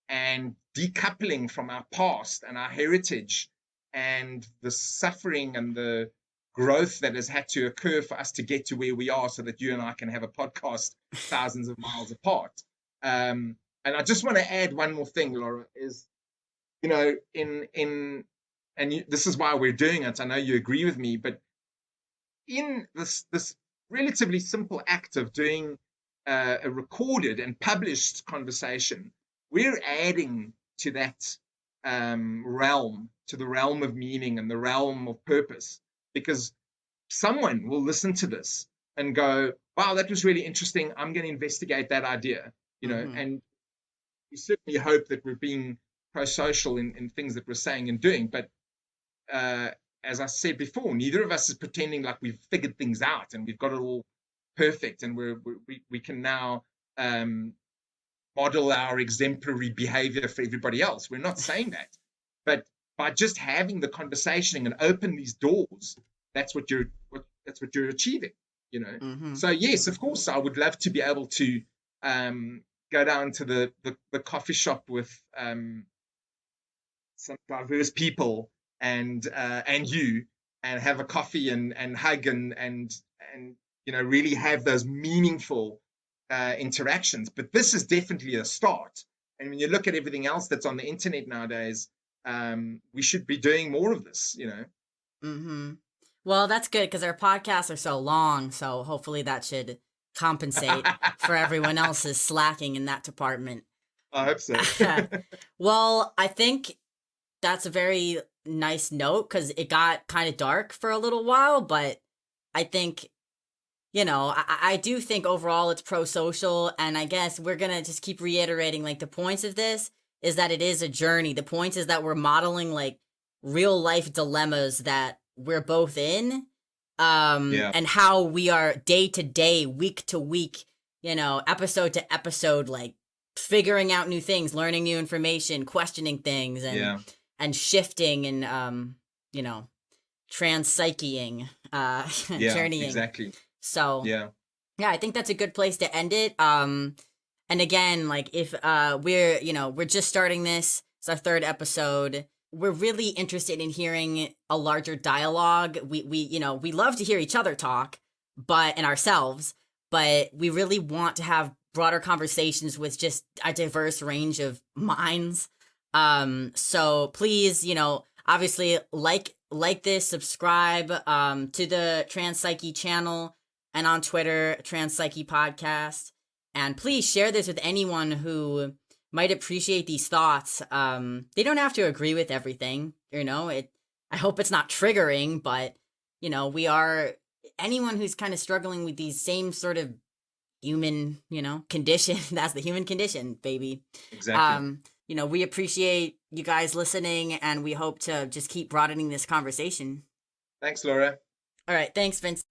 and decoupling from our past and our heritage and the suffering and the growth that has had to occur for us to get to where we are, so that you and I can have a podcast thousands of miles apart. And I just want to add one more thing, Laura, is, this is why we're doing it. I know you agree with me, but in this relatively simple act of doing a recorded and published conversation, we're adding to that realm, to the realm of meaning and the realm of purpose, because someone will listen to this and go, wow, that was really interesting. I'm going to investigate that idea, and we certainly hope that we're being pro-social in things that we're saying and doing. But as I said before, neither of us is pretending like we've figured things out and we've got it all perfect and we can now model our exemplary behavior for everybody else. We're not saying that. But by just having the conversation and open these doors, that's what you're achieving, So yes, of course, I would love to be able to go down to the coffee shop with some diverse people and you, and have a coffee and hug and really have those meaningful interactions. But this is definitely a start. And when you look at everything else that's on the internet nowadays, we should be doing more of this, Mm-hmm. Well, that's good, because our podcasts are so long, so hopefully that should compensate for everyone else's slacking in that department. I hope so. Well, I think that's a very nice note, because it got kind of dark for a little while, but I think, I do think overall it's pro-social, and I guess we're going to just keep reiterating, like, the points of this is that it is a journey. The point is that we're modeling, like, real life dilemmas that we're both in, and how we are day to day, week to week, episode to episode, like, figuring out new things, learning new information, questioning things, and shifting and, trans-psycheing, journeying. Exactly. So, yeah, I think that's a good place to end it. And again, like, if we're just starting this, it's our third episode. We're really interested in hearing a larger dialogue. We love to hear each other talk, and ourselves, but we really want to have broader conversations with just a diverse range of minds. So please, obviously like this, subscribe to the Trans Psyche channel, and on Twitter, Trans Psyche Podcast. And please share this with anyone who might appreciate these thoughts. They don't have to agree with everything, I hope it's not triggering, but, we are, anyone who's kind of struggling with these same sort of human, condition, that's the human condition, baby. Exactly. We appreciate you guys listening, and we hope to just keep broadening this conversation. Thanks, Laura. All right. Thanks, Vince.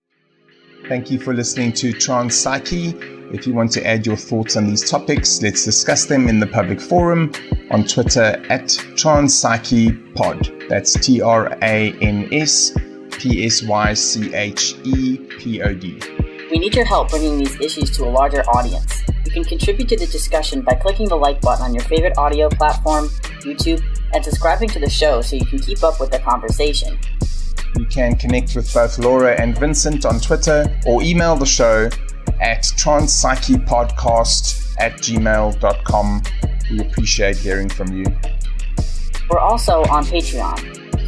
Thank you for listening to Trans Psyche. If you want to add your thoughts on these topics, let's discuss them in the public forum on Twitter at TranspsychePod. That's TransPsychepod. We need your help bringing these issues to a larger audience. You can contribute to the discussion by clicking the like button on your favorite audio platform, YouTube, and subscribing to the show so you can keep up with the conversation. You can connect with both Laura and Vincent on Twitter, or email the show at transpsychepodcast@gmail.com. We appreciate hearing from you. We're also on Patreon.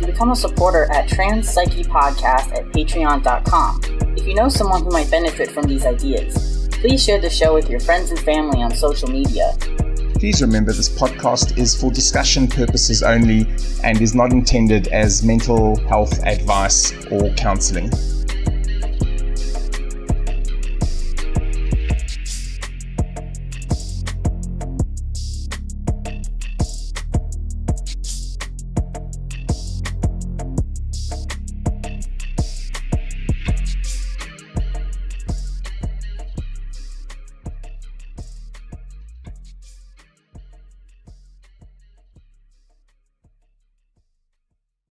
can become a supporter at transpsychepodcast at patreon.com. If you know someone who might benefit from these ideas, please share the show with your friends and family on social media. Please remember this podcast is for discussion purposes only and is not intended as mental health advice or counseling.